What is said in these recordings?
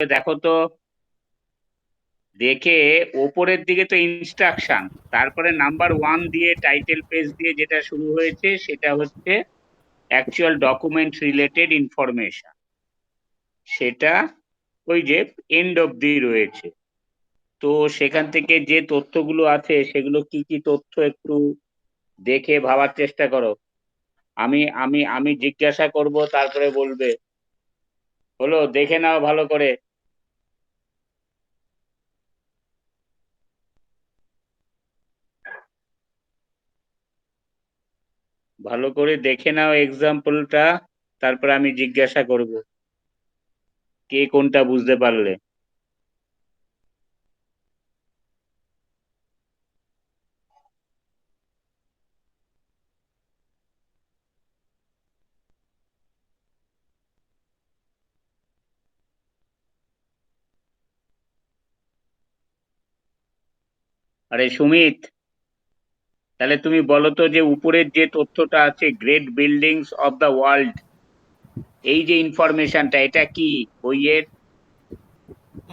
দেখো তো, দেখে ওপরের দিকে তো ইনস্ট্রাকশন, তারপরে নাম্বার 1 দিয়ে টাইটেল পেজ দিয়ে যেটা শুরু হয়েছে সেটা হচ্ছে অ্যাকচুয়াল ডকুমেন্ট রিলেটেড ইনফরমেশন। সেটা ওই যে এন্ড অব্দি রয়েছে। তো সেখান থেকে যে তথ্যগুলো আছে সেগুলো কি কি তথ্য একটু দেখে ভাবার চেষ্টা করো। আমি আমি আমি জিজ্ঞাসা করব, তারপরে বলবে। হলো, দেখে নাও ভালো করে। ভালো করে দেখে নাও এক্সাম্পলটা, তারপরে আমি জিজ্ঞাসা করব কে কোনটা বুঝতে পারলে। আরে সুমিত, তাহলে তুমি বলো তো যে উপরের যে তথ্যটা আছে, great buildings of the world, এই যে ইনফরমেশনটা, এটা কি বইয়ের?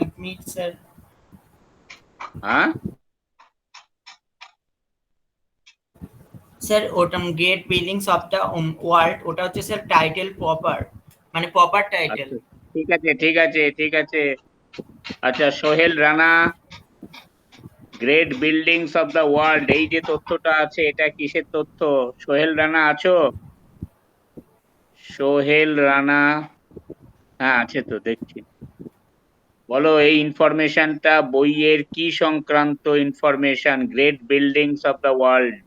এক মিনিট স্যার। হ্যাঁ, স্যার ওটা great buildings of the world, ওটা হচ্ছে স্যার টাইটেল প্রপার, মানে প্রপার টাইটেল। আচ্ছা, ঠিক আছে ঠিক আছে ঠিক আছে। আচ্ছা, Sohel Rana, great buildings of the world, এই যে তথ্যটা আছে এটা কিসের তথ্য? সোহেল রানা আছো? সোহেল রানা, হ্যাঁ আছে তো, দেখছি। বলো এই ইনফরমেশনটা বইয়ের কি সংক্রান্ত information, great buildings of the world?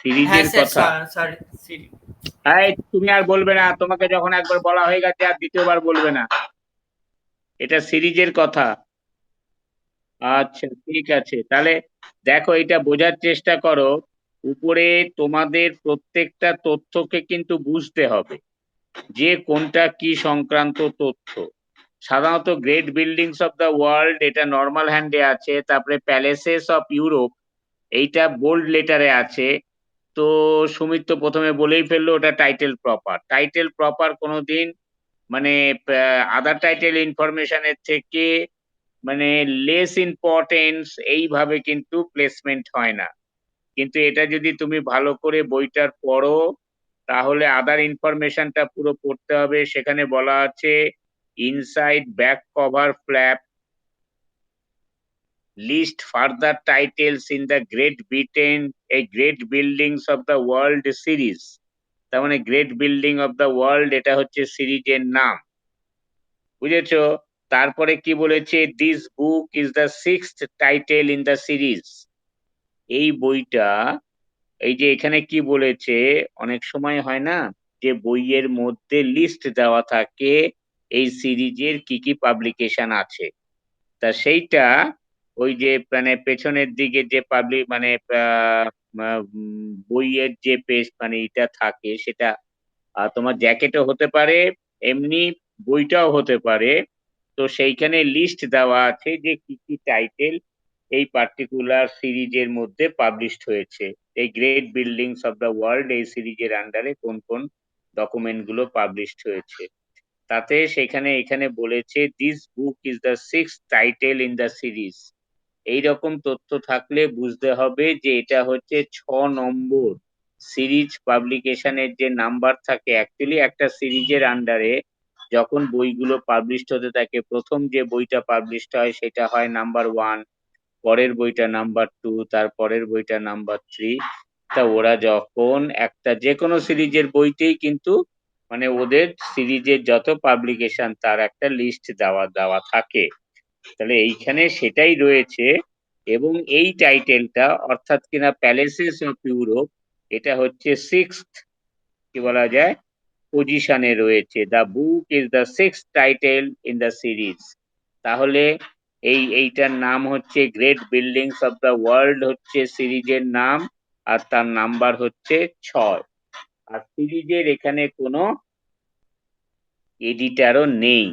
হ্যাঁ সিরিজের স্যার, কথা। সরি। এই তুমি আর বলবে না, তোমাকে যখন একবার বলা হয়ে গেছে আর দ্বিতীয়বার বলবে না। এটা সিরিজের কথা। আচ্ছা ঠিক আছে, তাহলে দেখো এটা বোঝার চেষ্টা করো। উপরে তোমাদের প্রত্যেকটা তথ্যকে কিন্তু বুঝতে হবে যে কোনটা কি সংক্রান্ত তথ্য। সাধারণত great buildings of the world এটা নর্মাল হ্যান্ডে আছে, তারপরে প্যালেসেস অফ ইউরোপ এইটা বোল্ড লেটারে আছে। তো সুমিত তো প্রথমে বলেই ফেললো ওটা টাইটেল প্রপার। টাইটেল প্রপার কোনোদিন মানে আদার টাইটেল ইনফরমেশনের থেকে মানে লেস ইম্পর্টেন্স এইভাবে কিন্তু প্লেসমেন্ট হয় না। কিন্তু এটা যদি তুমি ভালো করে বইটার পড়ো, তাহলে আদার ইনফরমেশনটা পুরো পড়তে হবে। সেখানে বলা আছে inside back cover flap list further titles in the great Britain, এই great buildings of the world series. তার মানে great building of the world এটা হচ্ছে সিরিজের নাম, বুঝেছো? তারপরে কি বলেছে, this book is the sixth title in the series. এই বইটা, এই যে এখানে কি বলেছে, অনেক সময় হয় না যে বইয়ের মধ্যে লিস্ট দেওয়া থাকে এই সিরিজের কি কি পাবলিকেশন আছে। তা সেইটা ওই যে মানে পেছনের দিকে যে পাবলিক মানে বইয়ের যে পেজ মানে এটা থাকে সেটা তোমার জ্যাকেটও হতে পারে, এমনি বইটাও হতে পারে। তো সেইখানে লিস্ট দেওয়া আছে যে কি কি টাইটেল এই পার্টিকুলার সিরিজের মধ্যে পাবলিশড হয়েছে। এই great buildings of the world এই সিরিজের আন্ডারে কোন কোন ডকুমেন্ট গুলো পাবলিশড হয়েছে। তাতে সেখানে এখানে বলেছে this book is the six title in the series. এইরকম তথ্য থাকলে বুঝতে হবে যে এটা হচ্ছে 6 নম্বর সিরিজ পাবলিকেশনের যে নাম্বার থাকে। অ্যাকচুয়ালি একটা সিরিজের আন্ডারে যখন বইগুলো পাবলিশড হতে থাকে, প্রথম যে বইটা পাবলিশড হয় সেটা হয় নাম্বার 1, পরের বইটা নাম্বার 2, তার পরের বইটা নাম্বার 3। তা ওরা যখন একটা যে কোনো সিরিজের বইতেই কিন্তু মানে ওদের সিরিজের যত পাবলিকেশন তার একটা লিস্ট দেওয়া দেওয়া থাকে। তাহলে এইখানে সেটাই রয়েছে। এবং এই টাইটেলটা অর্থাৎ কিনা প্যালেসেস অফ ইউরোপ, এটা হচ্ছে সিক্সথ কি বলা যায় পজিশনে রয়েছে। The book is the sixth title in the series. তাহলে এইটার নাম হচ্ছে great buildings of the world হচ্ছে সিরিজের নাম, আর তার নাম্বার হচ্ছে 6। আর সিরিজের এখানে কোনো এডিটারও নেই।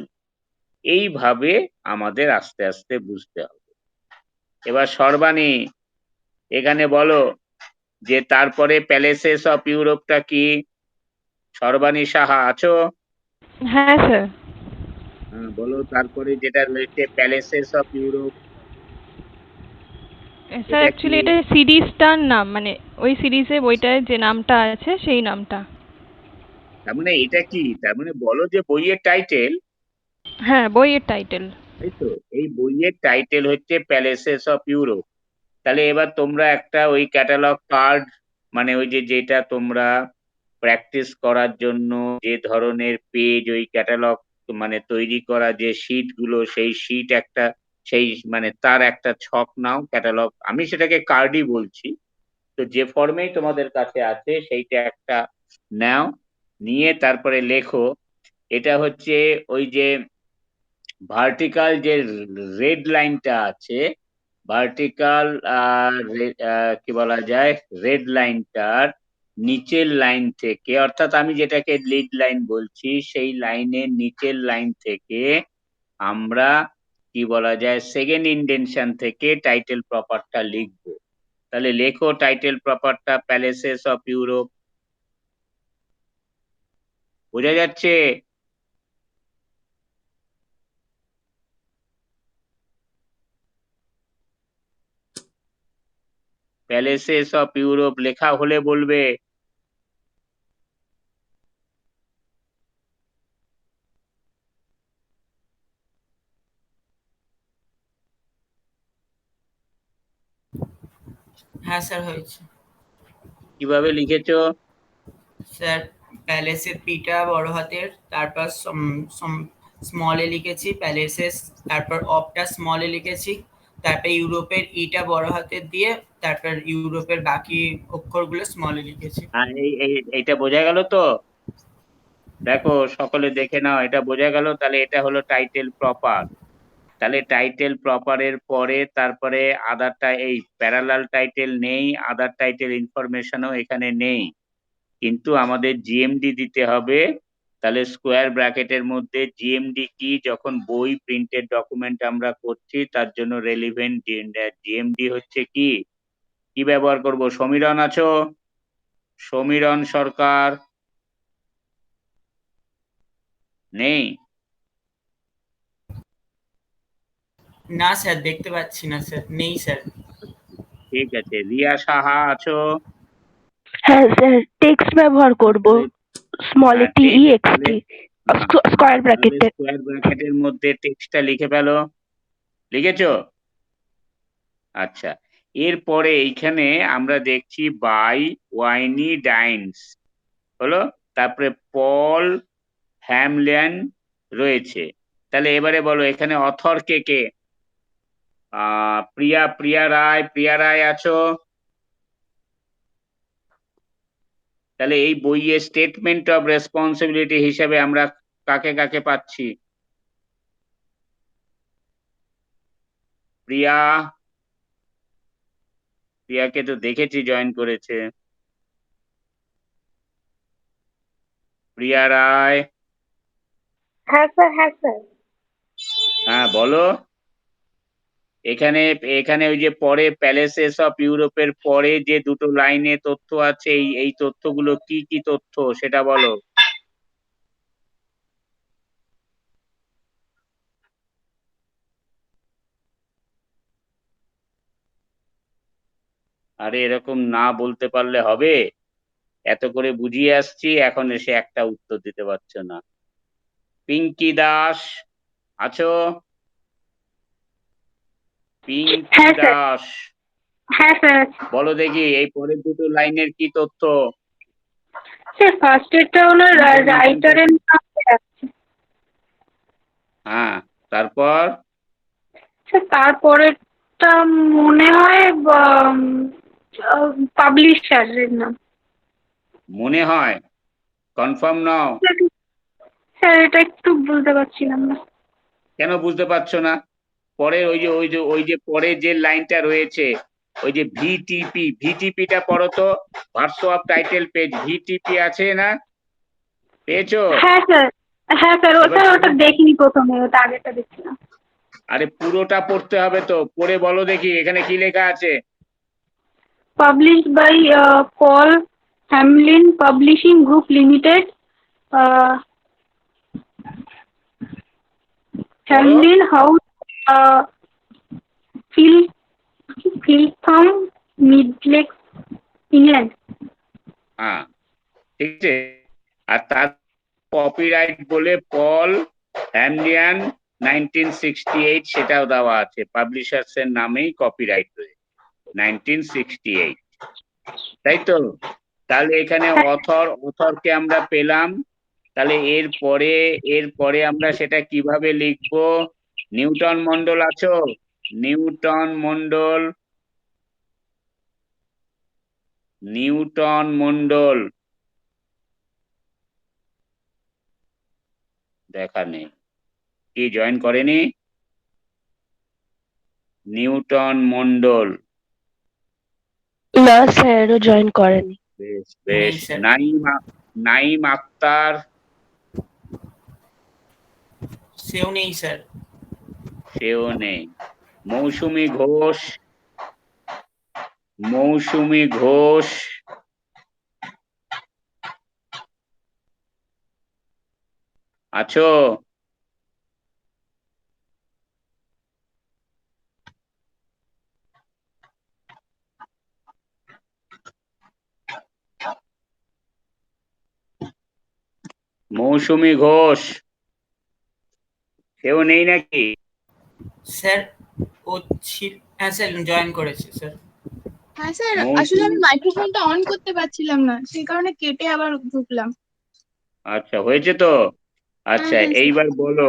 এইভাবে আমাদের আস্তে আস্তে বুঝতে হবে। এবার সর্বাণী, এখানে বলো যে তারপরে প্যালেসেস অফ ইউরোপটা কি? সর্বাণী সাহা আছো? হ্যাঁ স্যার। বলো তারপরে যেটা রয়েছে প্যালেসেস অফ ইউরোপ, স্যার এটা কি? অ্যাকচুয়ালি এটা সিরিজটার নাম, মানে ওই সিরিজে বইটায় যে নামটা আছে সেই নামটা। তার মানে এটা কি? তার মানে বলো যে বইয়ের টাইটেল। হ্যাঁ, বইয়ের টাইটেল। তাই তো, এই বইয়ের টাইটেল হচ্ছে প্যালেসেস অফ ইউরোপ। তাহলে এবার তোমরা একটা ওই ক্যাটালগ কার্ড, মানে ওই যে যেটা তোমরা প্র্যাকটিস করার জন্য যে ধরনের পেজ ওই ক্যাটালগ মানে তৈরি করা যে শীট গুলো, সেই শীট একটা, সেই মানে তার একটা ছক নাও ক্যাটালগ, আমি সেটাকে কার্ডই বলছি। তো যে ফর্মেই তোমাদের কাছে আছে সেইটা একটা নাও, নিয়ে তারপরে লেখো। এটা হচ্ছে ওই যে ভার্টিক্যাল যে রেড লাইনটা আছে, ভার্টিক্যাল কি বলা যায়, রেড লাইনটার নিচের লাইন থেকে, অর্থাৎ আমি যেটাকে লিড লাইন বলছি, সেই লাইনের নিচের লাইন থেকে আমরা কি বলা যায় সেকেন্ড ইন্ডেনশন থেকে টাইটেল প্রপারটা লিখবো। তাহলে লেখো টাইটেল প্রপারটা প্যালেসেস অফ ইউরোপ। বোঝা যাচ্ছে? প্যালেসেস অফ ইউরোপ লেখা হলে বলবে। হ্যাঁ স্যার, হয়েছে। কিভাবে লিখেছো? স্যার, প্যালেসের পিটা বড় হাতের, তারপর স্মল এ লিখেছি প্যালেসেস, তারপর অফটা স্মল এ লিখেছি, তারপর ইউরোপের ইটা বড় হাতের দিয়ে, তারপর ইউরোপের বাকি অক্ষরগুলো স্মল এ লিখেছি। আর এইটা বোঝা গেল তো? দেখো সকলে দেখে নাও, এটা বোঝা গেল? তাহলে এটা হলো টাইটেল প্রপার। তাহলে টাইটেল প্রপারের পরে তারপরে আদারটা, এই প্যারালাল টাইটেল নেই, আদার টাইটেল ইনফরমেশনও এখানে নেই, কিন্তু আমাদের জিএমডি দিতে হবে। তাহলে স্কোয়ার ব্র্যাকেটের মধ্যে জিএমডি কি, যখন বই প্রিন্টেড ডকুমেন্ট আমরা করছি তার জন্য রেলিভেন্ট জিএমডি হচ্ছে কি, কি ব্যবহার করব? সমীরণ আছো? সমীরণ সরকার নেই? না স্যার, দেখতে পাচ্ছি না স্যার, নেই স্যার। ঠিক আছে, রিয়া সাহা আছো? হ্যাঁ স্যার, টেক্সট ব্যবহার করব, স্মল হ্যাঁ, টি ই text, এক্স তাহলে টি স্কয়ার তাহলে ব্র্যাকেটে। স্কোয়ার ব্র্যাকেটের মধ্যে টেক্সটটা লিখে ফেলো। লিখেছো? আচ্ছা, এরপরে এইখানে আমরা দেখছি বাই ওয়াইনি ডাইনস হলো, তারপরে পল হ্যামল্যান্ড রয়েছে। তাহলে এবারে বলো এখানে অথর কে কে? প্রিয়া, প্রিয়া রায়, প্রিয়া রায় আছো? তাহলে এই বইয়ের স্টেটমেন্ট অফ রেসপন্সিবিলিটি হিসেবে আমরা কাকে কাকে পাচ্ছি? প্রিয়া, প্রিয়াকে তো দেখেছি জয়েন করেছে। প্রিয়া রায়, হ্যাঁ স্যার, হ্যাঁ স্যার। হ্যাঁ বলো। এখানে এখানে ওই যে পরে প্যালেসেস অফ ইউরোপের পরে যে দুটো লাইনে তথ্য আছে, এই তথ্যগুলো কি কি তথ্য সেটা বলো। আরে এরকম না বলতে পারলে হবে? এত করে বুঝিয়ে আসছি, এখন এসে একটা উত্তর দিতে পারছো না। পিঙ্কি দাস আছো? পিঙ্কি হ্যাঁ স্যার, দাস, হ্যাঁ স্যার। বলো দেখি এই পরের দুটো লাইনের কি তথ্য? স্যার ফার্স্ট এরটা হলো ইনফরমেশন। রাইটারের নাম দেয়া আছে। হ্যাঁ, তারপর? স্যার তারপরেরটা মনে হয় পাবলিশারের নাম। মনে হয়? কনফার্ম নাও? স্যার এটা একটু বুঝতে পারছিলাম না। কেন বুঝতে পারছো না? পরে ওই যে পরে যে লাইনটা রয়েছে, ওই যে ভিটিপিটা পড়ো তো। ভার্সো অফ টাইটেল পেজ ভিটিপি আছে না? পেয়েছো? হ্যাঁ স্যার, হ্যাঁ স্যার, এবার ওটা ওটা দেখিনি প্রথমে, ওটা আগেরটা দেখছিলাম। আরে পুরোটা পড়তে হবে তো, পড়ে বলো দেখি এখানে কি লেখা আছে। Published by Paul Hamlin Publishing Group Limited. Uh, পড়ো। Hamlin House, uh, Phil, Filtham, Middlesex, England. হ্যাঁ, ঠিক আছে। আর তার কপিরাইট বলে পল হ্যামলিয়ান 1968 সেটাও দেওয়া আছে, পাবলিশার্স এর নামেই কপিরাইট রয়েছে 1968, তাই তো? তাহলে এখানে অথরকে আমরা পেলাম। তাহলে এরপরে আমরা সেটা কিভাবে লিখবো? নিউটন মন্ডল আছো? নিউটন মন্ডল, নিউটন মন্ডল দেখা নেই, কি জয়েন করেনি? নিউটন মন্ডল, না স্যার, ও জয়েন করেনি। বেশ নেই বেশ। স্যার। নাইম আক্তার, সেও নেই স্যার। সেও নেই। মৌসুমী ঘোষ, মৌসুমী ঘোষ আছো? মৌসুমী ঘোষ, সেও নেই নাকি? স্যার ও ছিল, হ্যাঁ স্যার জয়েন করেছে স্যার। হ্যাঁ স্যার, আসলে মৌসুমী, আমি মাইক্রোফোনটা অন করতে পারছিলাম না, সেই কারণে কেটে আবার ঢুকলাম। আচ্ছা হয়েছে তো। হ্যাঁ আচ্ছা হ্যাঁ স্যার। এইবার বলো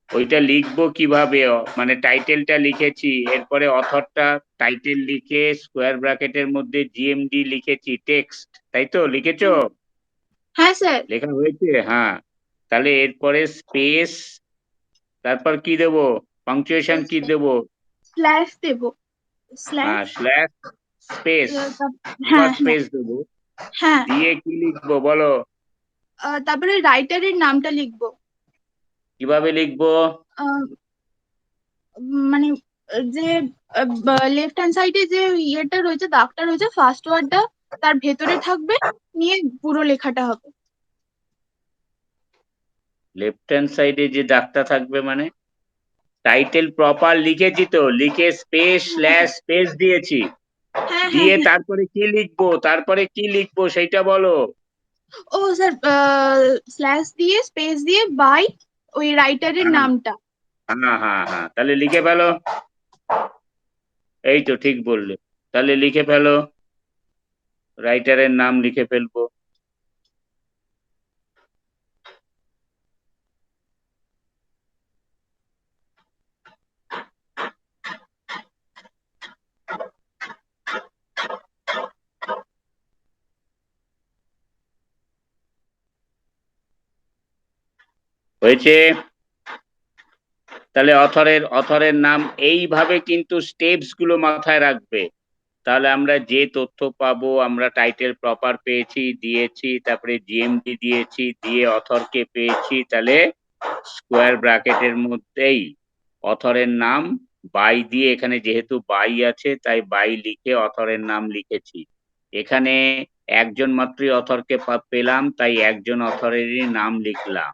ওইটা লিখবো কিভাবে? মানে টাইটেলটা লিখেছি, এরপরে অথরটা টাইটেল লিখে স্কোয়ার ব্র্যাকেটের মধ্যে জিএমডি লিখেছি টেক্সট, তাই তো? লিখেছো? হ্যাঁ স্যার। লেখা হয়েছে, হ্যাঁ। তাহলে এরপরে স্পেস, তারপর কি দেবো? পাংচুয়েশন কি দেবো? স্ল্যাশ দেবো, স্ল্যাশ। হ্যাঁ, স্ল্যাশ স্পেস, আবার হ্যাঁ হ্যাঁ স্পেস দেবো। হ্যাঁ। দিয়ে কি লিখবো বলো? তারপরে রাইটারের নামটা লিখবো। কিভাবে লিখবো? আহ, মানে যে লেফট হ্যান্ড সাইডে যে ইয়েটা রয়েছে, দাগটা রয়েছে, ফার্স্ট ওয়ার্ডটা তার ভেতরে থাকবে, নিয়ে পুরো লেখাটা হবে। লেফট হ্যান্ড সাইডে যে দাগটা থাকবে মানে? টাইটেল প্রপার লিখেছি তো, লিখে স্পেস স্ল্যাশ স্পেস দিয়েছি। হ্যাঁ হ্যাঁ দিয়ে হ্যাঁ। তারপরে কি লিখবো? তারপরে কি লিখবো সেইটা বলো। ও স্যার, স্ল্যাশ দিয়ে স্পেস দিয়ে বাই ওই রাইটারের হ্যাঁ নামটা। হ্যাঁ হ্যাঁ হ্যাঁ, তাহলে লিখে ফেলো। এই তো ঠিক বললে। তাহলে লিখে ফেলো, রাইটারের নাম লিখে ফেলবো। হয়েছে? তাহলে অথরের নাম এইভাবে কিন্তু স্টেপস গুলো মাথায় রাখবে। তাহলে আমরা যে তথ্য পাবো, আমরা টাইটেল প্রপার পেয়েছি, দিয়েছি, তারপরে জিএমডি দিয়েছি, দিয়ে অথরকে পেয়েছি, তাহলে স্কোয়ার ব্র্যাকেটের মধ্যেই অথরের নাম বাই দিয়ে, এখানে যেহেতু বাই আছে তাই বাই লিখে অথরের নাম লিখেছি। এখানে একজন মাত্রই অথরকে পেলাম, তাই একজন অথরেরই নাম লিখলাম।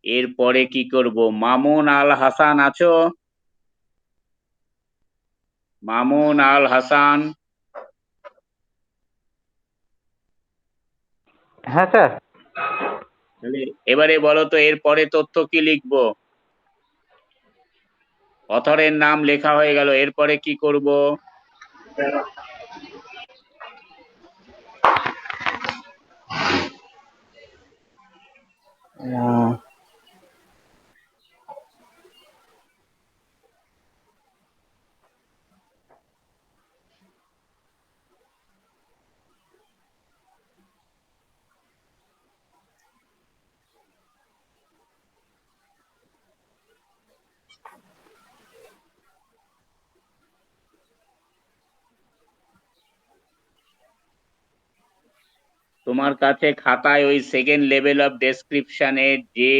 এরপরে কি করব? মামুন আল হাসান আছো? মামুন আল হাসান, হ্যাঁ স্যার। তাহলে এবারে বলো তো এরপরে তথ্য কি লিখবো? অথরের নাম লেখা হয়ে গেল, এরপরে কি করব? তোমার কাছে খাতায় ওই সেকেন্ড লেভেল অফ ডেসক্রিপশনে যে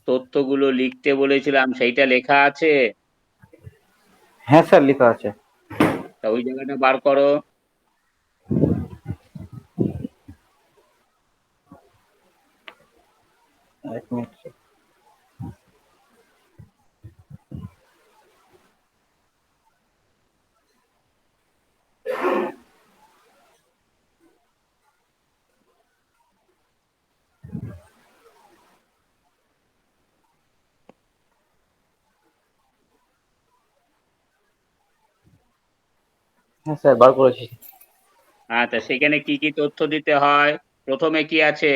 তথ্যগুলো লিখতে বলেছিলাম সেইটা লেখা আছে? হ্যাঁ স্যার, লেখা আছে। তা ওই জায়গাটা বার করো। এক মিনিট। হ্যাঁ স্যার, বার করেছি। তা সেখানে কি কি তথ্য দিতে হয়? প্রথমে কি আছে?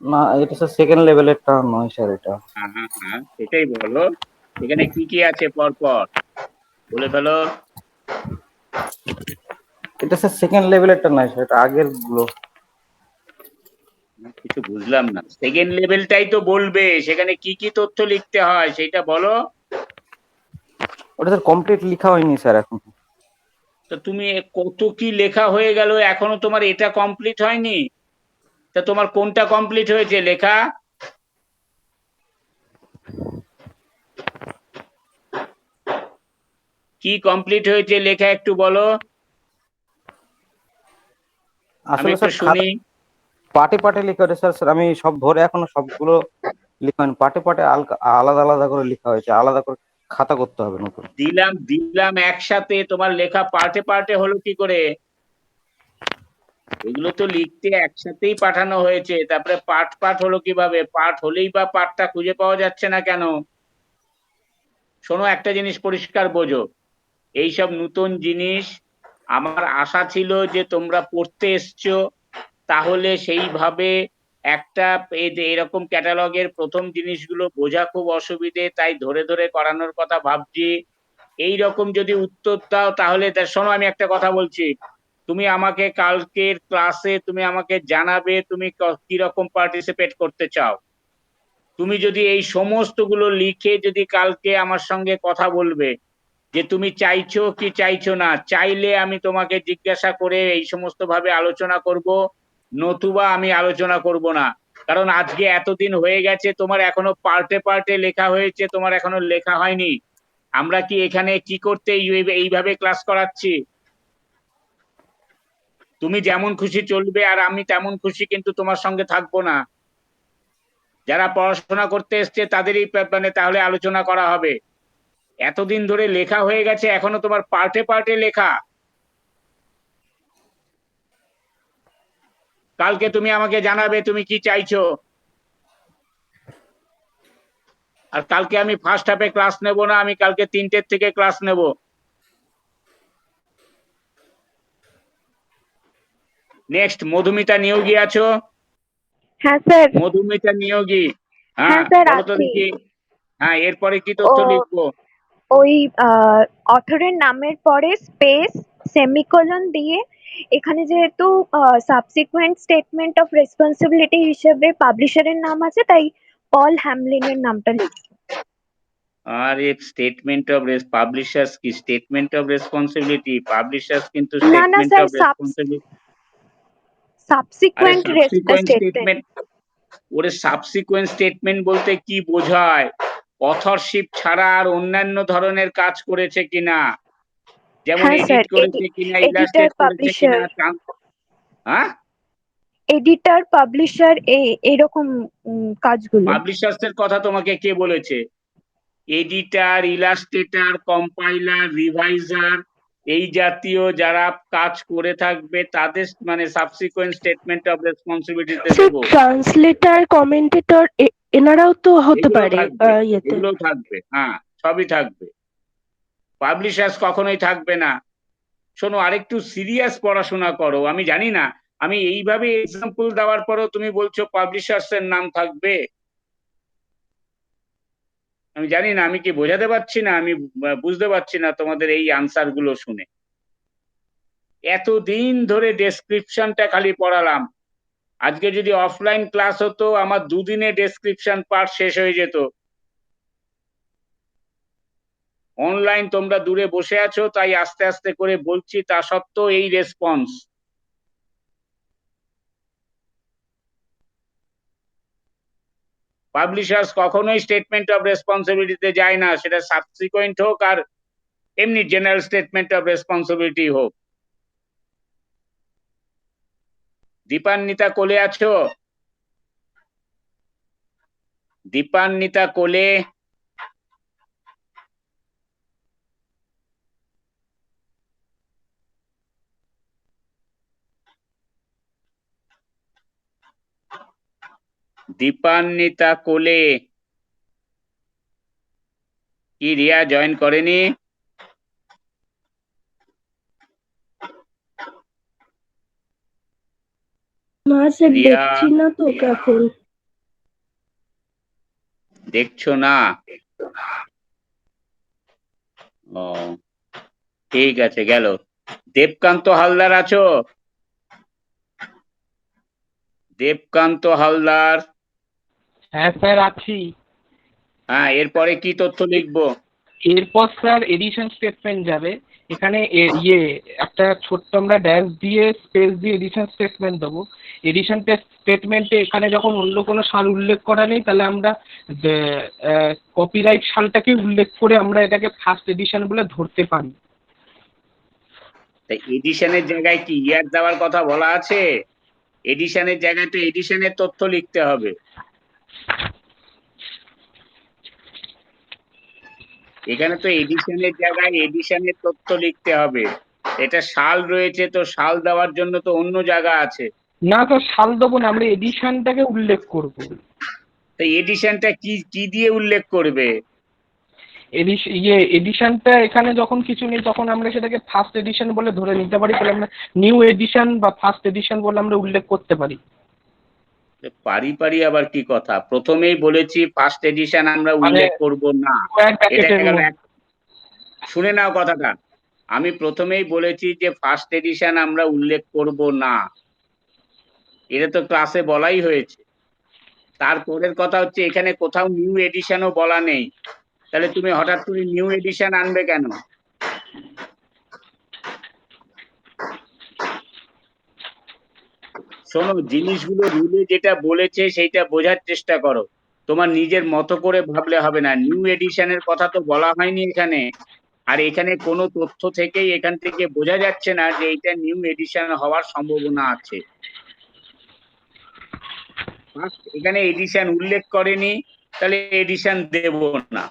না, এটা স্যার সেকেন্ড লেভেলেরটা নয় স্যার, এটা। হ্যাঁ, সেটাই বলো। এখানে কি কি আছে পরপর বলে ফেলো। এটা স্যার সেকেন্ড লেভেলেরটা নয় স্যার, এটা আগের গুলো। কিছু বুঝলাম না। সেকেন্ড লেভেলটাই তো বলবে, সেখানে কি কি তথ্য লিখতে হয় সেটা বলো। ওটা স্যার কমপ্লিট লেখা হয়নি স্যার এখন। তো তুমি কত কি লেখা হয়ে গেল, এখনো তোমার এটা কমপ্লিট হয়নি? তা তোমার কোনটা কমপ্লিট হয়েছে লেখা? কি কমপ্লিট হয়েছে লেখা একটু বলো, আমি আসলে একটু স্যার শুনি। পার্টে পার্টে লেখা হয়েছে স্যার। আমি সব ধরে এখনো সবগুলো লেখা হয়নি। পার্টে পার্টে আলাদা আলাদা করে লেখা হয়েছে, আলাদা করে খাতা করতে হবে নতুন। দিলাম দিলাম একসাথে, তোমার লেখা পার্টে পার্টে হলো কি করে? এগুলো তো লিখতে একসাথেই পাঠানো হয়েছে, তারপরে পার্ট পার্ট হলো কিভাবে? পার্ট হলেই বা পার্টটা খুঁজে পাওয়া যাচ্ছে না কেন? শোনো, একটা জিনিস পরিষ্কার বোঝো, এইসব নতুন জিনিস আমার আশা ছিল যে তোমরা পড়তে এসছো, তাহলে সেইভাবে একটা এই যে এরকম ক্যাটালগের প্রথম জিনিসগুলো বোঝা খুব অসুবিধে, তাই ধরে ধরে করানোর কথা ভাবছি। এই রকম যদি উত্তর দাও তাহলে শোনো, আমি একটা কথা বলছি, তুমি আমাকে কালকের ক্লাসে তুমি আমাকে জানাবে তুমি কিরকম পার্টিসিপেট করতে চাও। তুমি যদি এই সমস্তগুলো লিখে যদি কালকে আমার সঙ্গে কথা বলবে যে তুমি চাইছো কি চাইছো না, চাইলে আমি তোমাকে জিজ্ঞাসা করে এই সমস্ত ভাবে আলোচনা করব, নতুবা আমি আলোচনা করব না। কারণ আজকে এতদিন হয়ে গেছে, তোমার এখনো পার্টে পার্টে লেখা হয়েছে, তোমার এখনো লেখা হয়নি। আমরা কি এখানে কি করতে এইভাবে ক্লাস করাচ্ছি? তুমি যেমন খুশি চলবে আর আমি তেমন খুশি কিন্তু তোমার সঙ্গে থাকবো না। যারা পড়াশোনা করতে এসছে তাদেরই মানে তাহলে আলোচনা করা হবে। এতদিন ধরে লেখা হয়ে গেছে, এখনো তোমার পার্টে পার্টে লেখা। কালকে তুমি আমাকে জানাবে তুমি কি চাইছো। আর কালকে আমি ফার্স্ট হাফে ক্লাস নেব না, আমি কালকে 3টের থেকে ক্লাস নেব। নেক্সট, মধুমিতা নিয়োগী আছো? হ্যাঁ স্যার। মধুমিতা নিয়োগী, হ্যাঁ হ্যাঁ স্যার, বলো তো আছি। দেখি। হ্যাঁ, এরপরে কি ও তথ্য লিখবো? ওই অথরের নামের পরে স্পেস সেমিকোলন দিয়ে এখানে যেহেতু সাবসিকুয়েন্ট স্টেটমেন্ট অফ রেসপন্সিবিলিটি হিসেবে পাবলিশারের নাম আছে, তাই পল হ্যামলিনের নামটা লিখি। আর স্টেটমেন্ট অফ পাবলিশার্স কি স্টেটমেন্ট অফ রেসপন্সিবিলিটি? পাবলিশার্স কিন্তু না না স্টেটমেন্ট স্যার, অফ রেসপন্সিবিলিটি। আরে সাবসিকুয়েন্ট সাবসিকোয়েন্ট স্টেটমেন্ট। স্টেটমেন্ট, ওরে সাবসিকোয়েন্ট স্টেটমেন্ট বলতে কি বোঝায়? অথরশিপ ছাড়া আর অন্যান্য ধরনের কাজ করেছে কিনা, যেমন হ্যাঁ এডিট স্যার, করেছে কিনা, এডিটর ইলাস্ট্রেট করেছে পাবলিশার, কিনা, হ্যাঁ। এডিটর পাবলিশার এরকম কাজগুলো। পাবলিশার্স এর কথা তোমাকে কে বলেছে? এডিটার, ইলাস্ট্রেটর, কম্পাইলার, রিভাইজার, এই জাতীয় যারা কাজ করে থাকবে তাদের মানে সাবসিকুয়েন্ট স্টেটমেন্ট অফ রেসপন্সিবিলিটিতে স্যার দেব। ট্রান্সলেটর, কমেন্টেটর এনারাও তো হতে এগুলো পারে থাকবে, ইয়েতে। এগুলো থাকবে, হ্যাঁ সবই থাকবে। পাবলিশার্স কখনোই থাকবে না। শোনো, আরেকটু সিরিয়াস পড়াশোনা করো। আমি জানি না, আমি এইভাবে এক্সাম্পল দেওয়ার পরও তুমি বলছো পাবলিশার্স এর নাম থাকবে। আমি জানি না আমি কি বোঝাতে পারছি না, আমি বুঝতে পারছি না তোমাদের এই আনসার গুলো শুনে। এতদিন ধরে ডেসক্রিপশনটা খালি পড়ালাম, আজকে যদি অফলাইন ক্লাস হতো আমার দুদিনে ডেসক্রিপশন পার্ট শেষ হয়ে যেত। অনলাইন তোমরা দূরে বসে আছো, তাই আস্তে আস্তে করে বলছি, তা সত্ত্বেও এই রেসপন্স। পাবলিশার্স কখনোই স্টেটমেন্ট অফ রেসপন্সিবিলিটিতে যায় না, সেটা সাবসিকুয়েন্ট হোক আর এমনি জেনারেল স্টেটমেন্ট অফ রেসপন্সিবিলিটি হোক। দীপান্বিতা কোলে আছো? দীপান্বিতা কোলে? দীপান্বিতা কোলে? কি রিয়া জয়েন করেনি? না স্যার, রিয়া দেখছি না তো ওকে এখন। দেখছো না? ও ঠিক আছে, গেল। দেবকান্ত হালদার আছো? দেবকান্ত হালদার? হ্যাঁ স্যার আছি। হ্যাঁ, এরপরে কি তথ্য লিখবো? এরপর স্যার এডিশন স্টেটমেন্ট যাবে। এখানে একটা ছোট্ট আমরা ড্যাশ দিয়ে স্পেস দিয়ে এডিশন স্টেটমেন্ট দেবো। এডিশন স্টেটমেন্টে এখানে যখন অন্য কোনো সাল উল্লেখ করা নেই, তাহলে আমরা কপিরাইট সালটাকে উল্লেখ করে আমরা এটাকে ফার্স্ট এডিশন বলে ধরতে পারি। তাই এডিশনের জায়গায় কি ইয়ার দেওয়ার কথা বলা আছে? এডিশনের জায়গায় তো এডিশনের তথ্য লিখতে হবে। এখানে তো এডিশনের জায়গায় এডিশনের তথ্য লিখতে হবে। এটা সাল রয়েছে, তো সাল দেওয়ার জন্য তো অন্য জায়গা আছে। না স্যার, সাল দেবো না, আমরা এডিশনটাকে উল্লেখ করব। তো এডিশনটা কি কি দিয়ে উল্লেখ করবে? এডিশনটা এখানে যখন কিছু নেই, তখন আমরা সেটাকে ফার্স্ট এডিশন বলে ধরে নিতে পারি। তাহলে আমরা নিউ এডিশন বা ফার্স্ট এডিশন বলে আমরা উল্লেখ করতে পারি। পারি আবার কি কথা? প্রথমেই বলেছি ফার্স্ট এডিশন আমরা উল্লেখ করব না। এটা গেল শুনে নাও কথাটা। আমি প্রথমেই বলেছি যে ফার্স্ট এডিশন আমরা উল্লেখ করব না, এটা তো ক্লাসে বলাই হয়েছে। তারপরের কথা হচ্ছে এখানে কোথাও নিউ এডিশনও বলা নেই, তাহলে তুমি হঠাৎ করে নিউ এডিশন আনবে কেন? শোনো, জিনিসগুলো রুলে যেটা বলেছে সেইটা বোঝার চেষ্টা করো। তোমার নিজের মতো করে ভাবলে হবে না। নিউ এডিশনের কথা তো বলা হয়নি এখানে। আর এখানে কোনো তথ্য থেকেই এখান থেকে বোঝা যাচ্ছে না যে এটা নিউ এডিশন হওয়ার সম্ভাবনা আছে। এখানে এডিশন উল্লেখ করেনি, তাহলে এডিশন দেব না।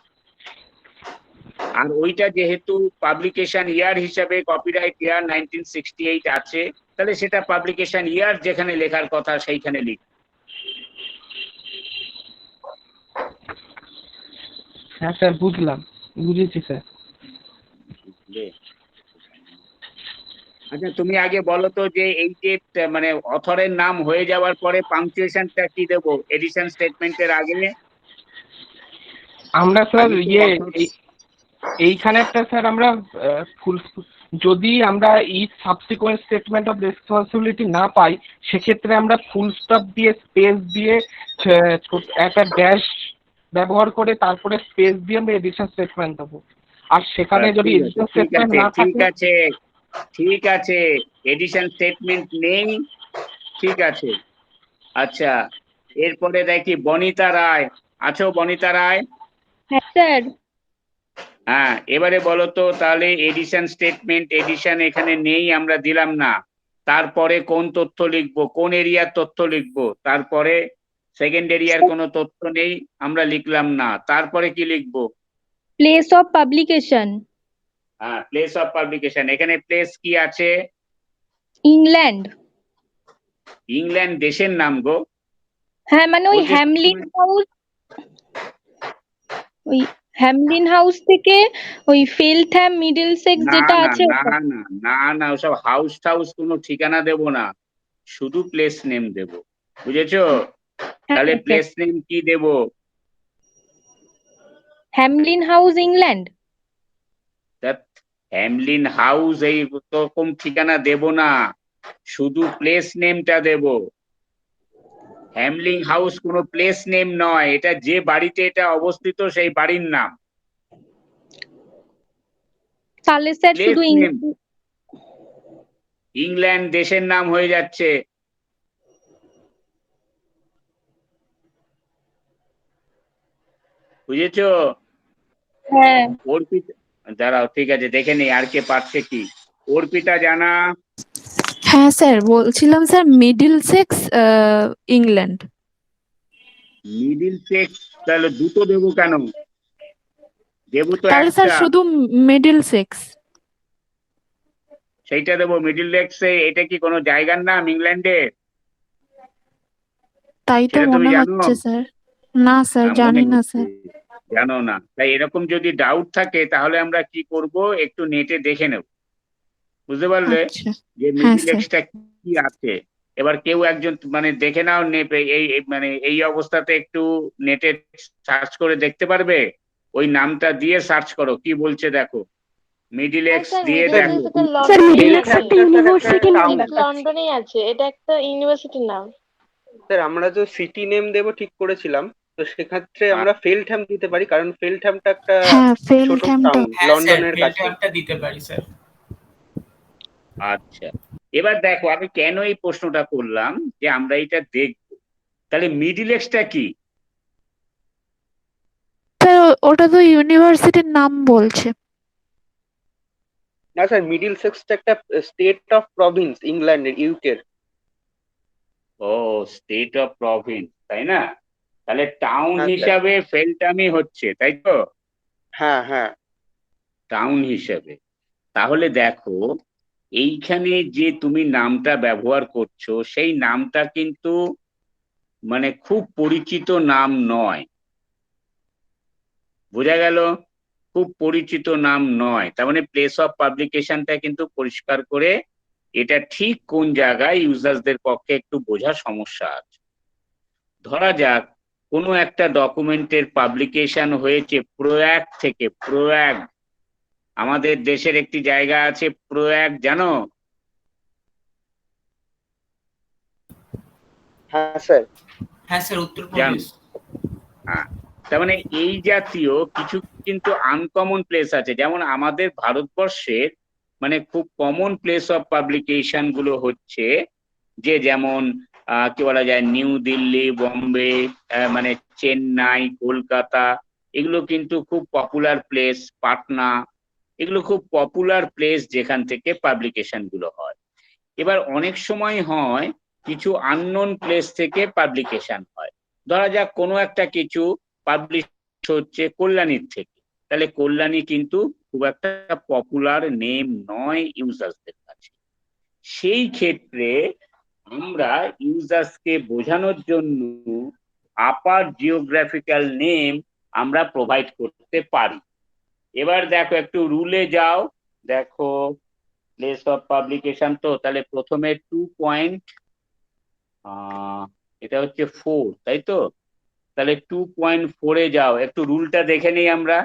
আর ওইটা যেহেতু পাবলিকেশন ইয়ার হিসাবে কপিরাইট ইয়ার 1968 আছে, তাহলে সেটা পাবলিকেশন ইয়ার যেখানে লেখার কথা সেইখানে লিখ। হ্যাঁ স্যার, বুঝলাম, বুঝেছি স্যার। আচ্ছা, তুমি আগে বলো তো যে এই যে মানে অথরের নাম হয়ে যাওয়ার পরে পাংচুয়েশনটা কি দেবো এডিশন স্টেটমেন্টের আগে? আমরা স্যার আগে তো এইখানে একটা স্যার আমরা ফুল, যদি আমরা এই সাবসিকুয়েন্ট স্টেটমেন্ট অফ রেসপন্সিবিলিটি না পাই, সেক্ষেত্রে আমরা ফুল স্টপ দিয়ে স্পেস দিয়ে একটা ড্যাশ ব্যবহার করে তারপরে স্পেস দিয়ে আমরা এডিশন স্টেটমেন্ট দেবো। আর সেখানে যদি এডিশন স্টেটমেন্ট না ঠিক থাকে, আছে, ঠিক আছে, এডিশন স্টেটমেন্ট নেই, ঠিক আছে। আচ্ছা, এরপরে দেখি বনিতা রায় আছো? বনিতা রায়? হ্যাঁ স্যার। হ্যাঁ, এবারে বলো তো তাহলে এডিশন স্টেটমেন্ট, এডিশন এখানে নেই, আমরা দিলাম না। তারপরে কোন তথ্য লিখবো, কোন এরিয়ার তথ্য লিখবো? তারপরে সেকেন্ড এরিয়ার কোনো তথ্য নেই, আমরা লিখলাম না। তারপরে কি লিখবো? Place of publication. হ্যাঁ, প্লেস অফ পাবলিকেশন। এখানে প্লেস কি আছে? ইংল্যান্ড। ইংল্যান্ড দেশের নাম গো। হ্যাঁ, মানে ওই হ্যামলিন হাউস, ওই হ্যামলিন হাউস থেকে ওই ফেলথ্যাম মিডলসেক্স না যেটা না আছে না না না না, ওসব হাউস টাউস কোনো ঠিকানা দেব না, শুধু প্লেস নেম দেব, বুঝেছো? তাহলে প্লেস নেম কি দেব? Hamlyn house, England. Hamlyn house এই রকম ঠিকানা দেব না, শুধু প্লেস নেমটা দেব। হ্যামলিং হাউস কোনো প্লেস নেম নয়, এটা যে বাড়িতে এটা অবস্থিত সেই বাড়ির নাম। তাহলে স্যার প্লেস শুধু নেম, ইংল্যান্ড দেশের নাম হয়ে যাচ্ছে। বুঝেছো? হ্যাঁ অর্পিতা, দাঁড়াও ঠিক আছে দেখে নেই আর কে পারছে কি। অর্পিতা জানা, হ্যাঁ স্যার, বলছিলাম sir middle sex England. Middle sex, তাহলে দুটো দেবো কেন? দেবো তো তাহলে স্যার একটা, শুধু মিডিল সেক্স। সেইটা দেবো মিডিল সেক্সে। এটা কি কোনো জায়গার নাম ইংল্যান্ডে? তাই তো সেটা তুমি মনে জানো? হচ্ছে স্যার। না স্যার, মনে জানি না হচ্ছে স্যার। জানো না, তাই এরকম যদি ডাউট থাকে তাহলে আমরা কি করব, একটু নেটে দেখে নেব। বুঝতে পারলে? আচ্ছা। যে হ্যাঁ মিডিল স্যার। এক্সটা কি আছে। এবার কেউ একজন মানে দেখে নাও, মানে এই অবস্থাতে একটু নেটে সার্চ করে দেখতে পারবে? ওই নামটা দিয়ে সার্চ করো কি বলছে দেখো, মিডিল এক্স স্যার দিয়ে মিডিল দেখো। সেক্স এটা স্যার লন্ডনেই মিডিল আছে, একটা ইউনিভার্সিটির নাম ঠিক দেখাচ্ছে। লন্ডনেই আছে, এটা একটা ইউনিভার্সিটির নাম। স্যার আমরা যে সিটি নেম দেব ঠিক করেছিলাম, তো সেক্ষেত্রে হ্যাঁ, আমরা ফেলটহ্যাম দিতে পারি, কারণ ফেলটহ্যামটা একটা হ্যাঁ, ছোট ফেলথ্যামটা। টাউন হ্যাঁ স্যার, লন্ডনের কাছে। ফিল্টারটা দিতে পারি স্যার। আচ্ছা এবার দেখো আমি কেন এই প্রশ্নটা করলাম, যে আমরা এটা দেখবো। তাহলে মিডিল এক্সটা কি? স্যার ওটা তো ইউনিভার্সিটির নাম বলছে। না স্যার, মিডিল সেক্সটা একটা স্টেট অফ প্রভিন্স ইংল্যান্ডের, ইউকের। ও, স্টেট অফ প্রভিন্স, তাই না? তাহলে টাউন হ্যাঁ স্যার। হিসাবে ফেলটামি হচ্ছে, তাই তো? হ্যাঁ হ্যাঁ। টাউন হিসেবে। তাহলে দেখো এইখানে যে তুমি নামটা ব্যবহার করছো সেই নামটা কিন্তু মানে খুব পরিচিত নাম নয়। বোঝা গেল? খুব পরিচিত নাম নয়, তার মানে প্লেস অফ পাবলিকেশনটা কিন্তু পরিষ্কার করে এটা ঠিক কোন জায়গায় ইউজার্সদের পক্ষে একটু বোঝা সমস্যা আছে। ধরা যাক কোনো একটা ডকুমেন্টের পাবলিকেশন হয়েছে প্রয়াগ থেকে। প্রয়াগ, আমাদের দেশের একটি জায়গা আছে প্রয়াগ, জানো? হ্যাঁ স্যার। হ্যাঁ স্যার, জানো? উত্তরপ্রদেশ। হ্যাঁ, তার মানে এই জাতীয় কিছু কিন্তু আনকমন প্লেস আছে, যেমন আমাদের ভারতবর্ষের মানে খুব কমন প্লেস অফ পাবলিকেশন গুলো হচ্ছে যে, যেমন কি বলা যায়, নিউ দিল্লি, বোম্বে, মানে চেন্নাই, কলকাতা, এগুলো কিন্তু খুব পপুলার প্লেস। পাটনা, এগুলো খুব পপুলার প্লেস যেখান থেকে পাবলিকেশন গুলো হয়। এবার অনেক সময় হয় কিছু আননোন প্লেস থেকে পাবলিকেশন হয়। ধরা যাক কোনো একটা কিছু পাবলিশ হচ্ছে কল্যাণীর থেকে, তাহলে কল্যাণী কিন্তু খুব একটা পপুলার নেম নয় ইউজার্সদের কাছে। সেই ক্ষেত্রে আমরা ইউজার্সকে বোঝানোর জন্য আপার জিওগ্রাফিক্যাল নেম আমরা প্রোভাইড করতে পারি। এবার দেখো একটু রুলে যাও, দেখো প্লেস অফ পাবলিকেশন, তো তাহলে প্রথমে 2 পয়েন্ট, এটা হচ্ছে 4, তাই তো? তাহলে 2.4-এ যাও, একটু রুলটা দেখে নেই আমরা।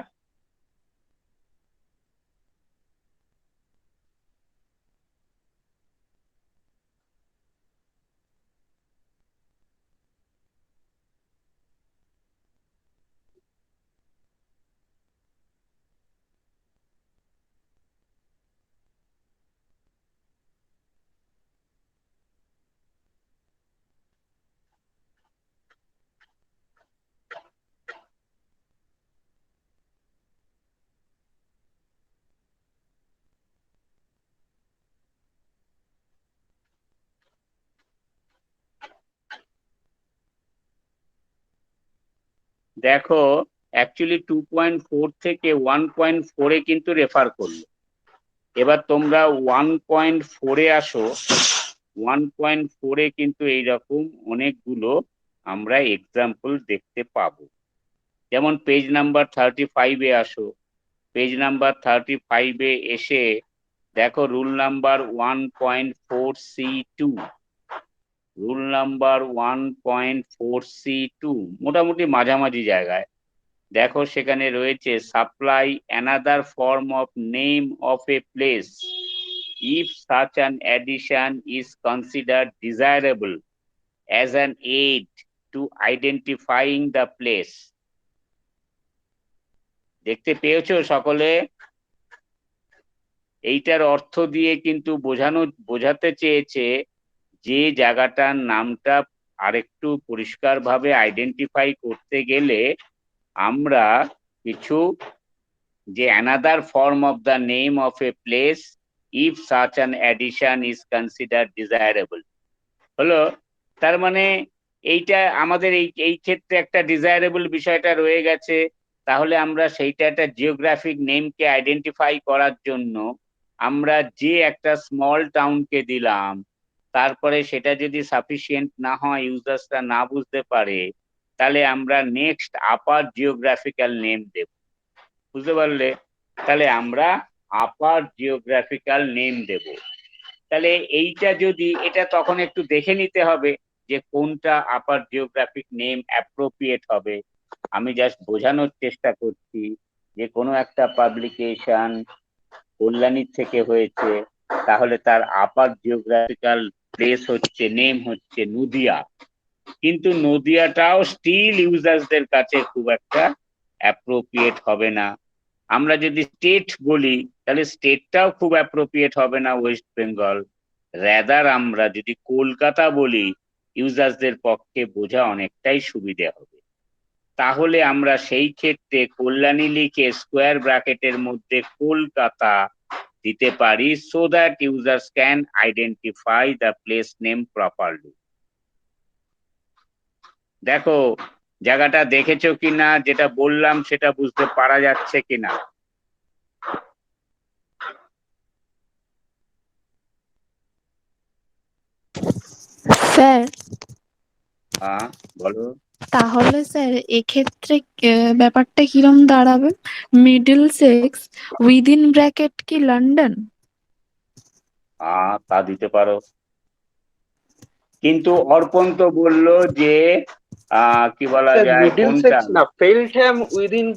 দেখো অ্যাকচুয়ালি 2.4 থেকে 1.4-এ কিন্তু রেফার করলো। এবার তোমরা 1.4-এ আসো। 1.4-এ কিন্তু এইরকম অনেকগুলো আমরা এক্সাম্পল দেখতে পাবো। যেমন পেজ নাম্বার 35-এ আসো। পেজ নাম্বার 35-এ এসে দেখো rule number 1.4C2। Rule number 1.4C2 মোটামুটি মাঝামাঝি জায়গায়। দেখো সেখানে রয়েছে supply another form of name of a place if such an addition is considered desirable as an aid to identifying the place। দেখতে পেয়েছো সকলে? এইটার অর্থ দিয়ে কিন্তু বোঝাতে চেয়েছে যে জায়গাটার নামটা আরেকটু পরিষ্কারভাবে আইডেন্টিফাই করতে গেলে আমরা কিছু যে another form of the name of a place if such an addition is considered desirable হলো। তার মানে এইটা আমাদের এই ক্ষেত্রে একটা ডিজায়ারেবল বিষয়টা রয়ে গেছে। তাহলে আমরা সেইটা একটা জিওগ্রাফিক নেমকে আইডেন্টিফাই করার জন্য আমরা যে একটা স্মল টাউনকে দিলাম, তারপরে সেটা যদি সাফিসিয়েন্ট না হয়, ইউজার্সরা না বুঝতে পারে, তাহলে আমরা নেক্সট আপার জিওগ্রাফিক্যাল নেম দেব। বুঝতে পারলে? তাহলে আমরা আপার জিওগ্রাফিক্যাল নেম দেব। তাহলে এইটা যদি এটা তখন একটু দেখে নিতে হবে যে কোনটা আপার জিওগ্রাফিক নেম অ্যাপ্রোপ্রিয়েট হবে। আমি জাস্ট বোঝানোর চেষ্টা করছি যে কোনো একটা পাবলিকেশন কল্যাণীর থেকে হয়েছে, তাহলে তার আপার জিওগ্রাফিক্যাল প্লেস হচ্ছে নেম হচ্ছে নদিয়া, কিন্তু নদিয়াটাও স্টিল ইউজার্সদের কাছে খুব একটা অ্যাপ্রোপ্রিয়েট হবে না। আমরা যদি স্টেট বলি তাহলে স্টেটটাও খুব অ্যাপ্রোপ্রিয়েট হবে না ওয়েস্ট বেঙ্গল। রেদার আমরা যদি কলকাতা বলি ইউজার্সদের পক্ষে বোঝা অনেকটাই সুবিধে হবে। তাহলে আমরা সেই ক্ষেত্রে কল্যাণী লিখে স্কোয়ার ব্র্যাকেটের মধ্যে কলকাতা দিতে পারি, so that users can identify the place name properly. দেখো জায়গাটা দেখেছো কিনা, যেটা বললাম সেটা বুঝতে পারা যাচ্ছে কিনা? স্যার হ্যাঁ বলো। তাহলে স্যার এক্ষেত্রে ব্যাপারটা কিরম দাঁড়াবে? মিডল সেক্স উইদিন ব্র্যাকেট কি লন্ডন? তা দিতে পারো, কিন্তু অর্পণ তো বললো যে কি বলা যায় মিডিল কোনটা সেক্স না, ফেলথ্যাম উইদিন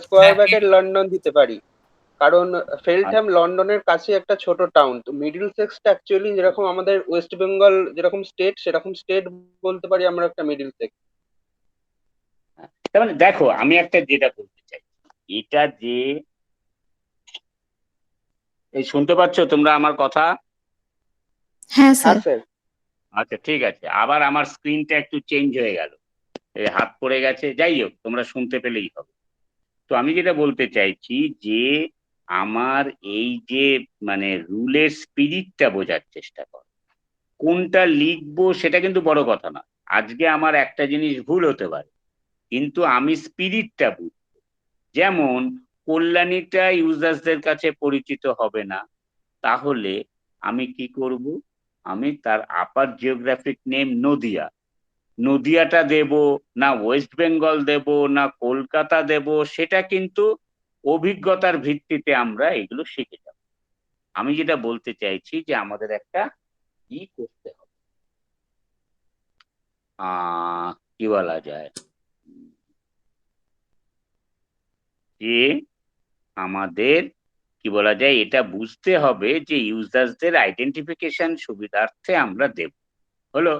স্কোয়ার ব্র্যাকেট লন্ডন দিতে পারি, কারণ ফেলথ্যাম লন্ডনের কাছে একটা ছোট টাউন। তো মিডিল সেক্সটা অ্যাকচুয়ালি যেরকম আমাদের ওয়েস্ট বেঙ্গল যেরকম স্টেট, সেরকম স্টেট বলতে পারি আমরা একটা মিডিল সেক্স। তার মানে দেখো আমি একটা যেটা বলতে চাই, এটা যে এই শুনতে পাচ্ছ তোমরা আমার কথা? হ্যাঁ হ্যাঁ স্যার। স্যার। আচ্ছা ঠিক আছে, আবার আমার স্ক্রিনটা একটু চেঞ্জ হয়ে গেল, এই হাত পড়ে গেছে, যাই হোক তোমরা শুনতে পেলেই হবে। তো আমি যেটা বলতে চাইছি যে আমার এই যে মানে রুলের স্পিরিটটা বোঝার চেষ্টা কর, কোনটা লিখবো সেটা কিন্তু বড় কথা না। আজকে আমার একটা জিনিস ভুল হতে পারে, কিন্তু আমি স্পিরিটটা বুঝবো। যেমন কল্যাণীটা ইউজার্সদের কাছে পরিচিত হবে না, তাহলে আমি কি করব, আমি তার আপার জিওগ্রাফিক নেম নদিয়া, নদিয়াটা দেব না ওয়েস্ট বেঙ্গল দেব না কলকাতা দেব, সেটা কিন্তু অভিজ্ঞতার ভিত্তিতে আমরা এগুলো শিখে যাব। আমি যেটা বলতে চাইছি যে আমাদের একটা কি করতে হবে, কি বলা যায়, যে আমাদের কি বলা যায় এটা বুঝতে হবে যে ইউজার্সদের আইডেন্টিফিকেশন সুবিধার্থে আমরা দেব। হলো?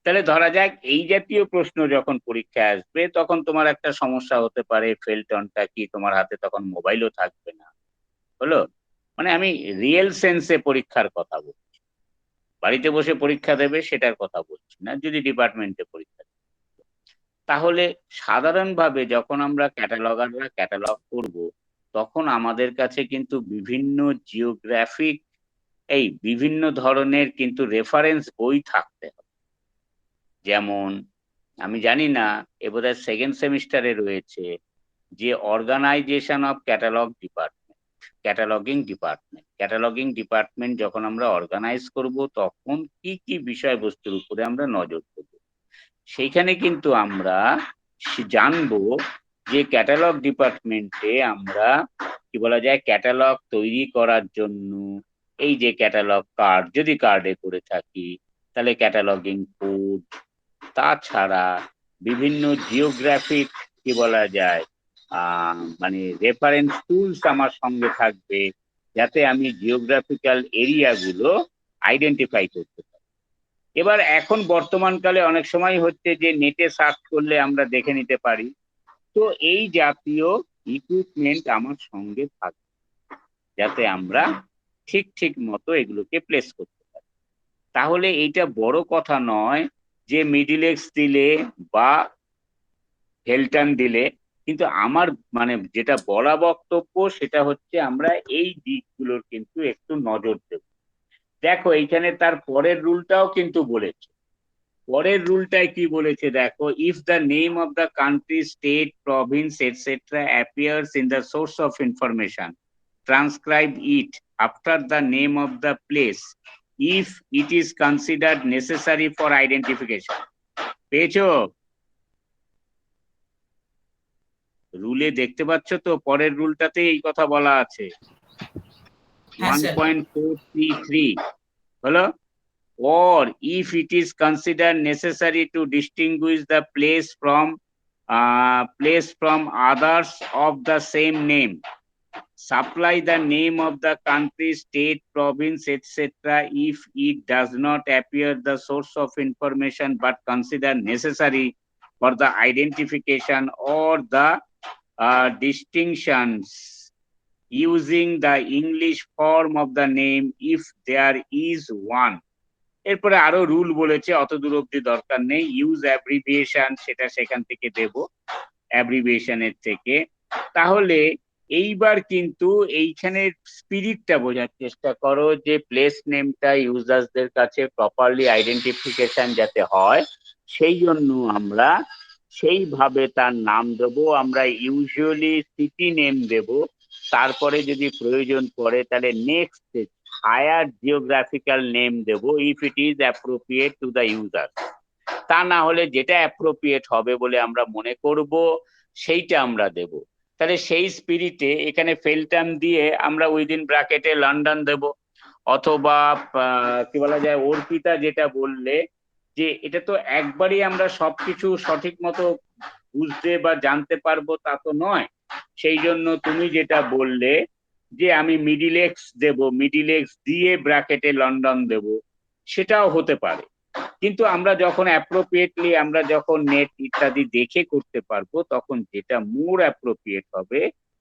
তাহলে ধরা যাক এই জাতীয় প্রশ্ন যখন পরীক্ষায় আসবে তখন তোমার একটা সমস্যা হতে পারে, ফেলটনটা কি, তোমার হাতে তখন মোবাইলও থাকবে না। হলো? মানে আমি রিয়েল সেন্সে পরীক্ষার কথা বলছি, বাড়িতে বসে পরীক্ষা দেবে সেটার কথা বলছি না, যদি ডিপার্টমেন্টে পরীক্ষা দেবে। তাহলে সাধারণভাবে যখন আমরা ক্যাটালগাররা ক্যাটালগ করব, তখন আমাদের কাছে কিন্তু বিভিন্ন জিওগ্রাফিক বিভিন্ন ধরনের কিন্তু রেফারেন্স বই থাকতে হবে। যেমন আমি জানি না এ বোধহয় সেকেন্ড সেমিস্টারে রয়েছে যে organization of cataloguing department. Cataloguing department যখন আমরা অর্গানাইজ করব তখন কি কি বিষয়বস্তুর উপরে আমরা নজর দেব, সেইখানে কিন্তু আমরা জানবো যে ক্যাটালগ ডিপার্টমেন্টে আমরা কি বলা যায় ক্যাটালগ তৈরি করার জন্য এই যে ক্যাটালগ কার্ড, যদি কার্ডে করে থাকি তাহলে ক্যাটালগিং কোড, তাছাড়া বিভিন্ন জিওগ্রাফিক কি বলা যায় মানে রেফারেন্স টুলস আমার সঙ্গে থাকবে, যাতে আমি জিওগ্রাফিক্যাল এরিয়াগুলো আইডেন্টিফাই করতে পারি। এবার এখন বর্তমানকালে অনেক সময় হচ্ছে যে নেটে সার্চ করলে আমরা দেখে নিতে পারি, তো এই জাতীয় ইকুইপমেন্ট আমার সঙ্গে থাকবে যাতে আমরা ঠিক ঠিক মতো এগুলোকে প্লেস করতে পারি। তাহলে এইটা বড় কথা নয় যে মিডিল এক্স দিলে বা হেলটান দিলে, কিন্তু আমার মানে যেটা বলা বক্তব্য সেটা হচ্ছে আমরা এই দিকগুলোর কিন্তু একটু নজর দেব। দেখো এইখানে তার পরের রুলটাও কিন্তু বলেছে, পরের রুলটায় কি বলেছে দেখো, if the name of the country, state, Province etcetera appears in the source of information, transcribe it after the name of the place if it is considered necessary for identification. পেয়েছো? রুলে দেখতে পাচ্ছ তো, পরের রুলটাতে এই কথা বলা আছে। হ্যাঁ স্যার। 1.433 হলো, or if it is considered necessary to distinguish the place from others of the same name, supply the name of the country, state, province, etc. if it does not appear the source of information but considered necessary for the identification or the distinctions, using the English form of the name if there is one. এরপরে আরো rule বলেছে, অত দূর অব্দি দরকার নেই। Use abbreviation, সেটা সেখান থেকে দেব, অ্যাব্রিভিয়েশনের থেকে। তাহলে এইবার কিন্তু এইখানে স্পিরিটটা বোঝার চেষ্টা করো, যে প্লেস নেমটা ইউজার্সদের কাছে প্রপারলি আইডেন্টিফিকেশন যাতে হয়, সেই জন্য আমরা সেইভাবে তার নাম দেবো। আমরা ইউজুয়ালি সিটি নেম দেব, তারপরে যদি প্রয়োজন পড়ে তাহলে নেক্সট হায়ার জিওগ্রাফিক্যাল নেম দেব if it is appropriate to the user. তা না হলে যেটা অ্যাপ্রোপ্রিয়েট হবে বলে আমরা মনে করব সেইটা আমরা দেব। তাহলে সেই স্পিরিটে এখানে ফেলটাম দিয়ে আমরা উইদিন ব্র্যাকেটে লন্ডন দেব, অথবা কি বলা যায়, অর্পিতা যেটা বললে যে এটা তো একবারই আমরা সবকিছু সঠিক মতো বুঝতে বা জানতে পারবো তা তো নয়। সেই জন্য তুমি যেটা বললে যে আমি মিডিল এক্স দেব, মিডিল এক্স দিয়ে ব্র্যাকেটে লন্ডন দেব, সেটাও হতে পারে। কিন্তু আমরা যখন অ্যাপ্রোপ্রিয়েটলি আমরা যখন নেট ইত্যাদি দেখে করতে পারবো, তখন যেটা মোর অ্যাপ্রোপ্রিয়েট হবে,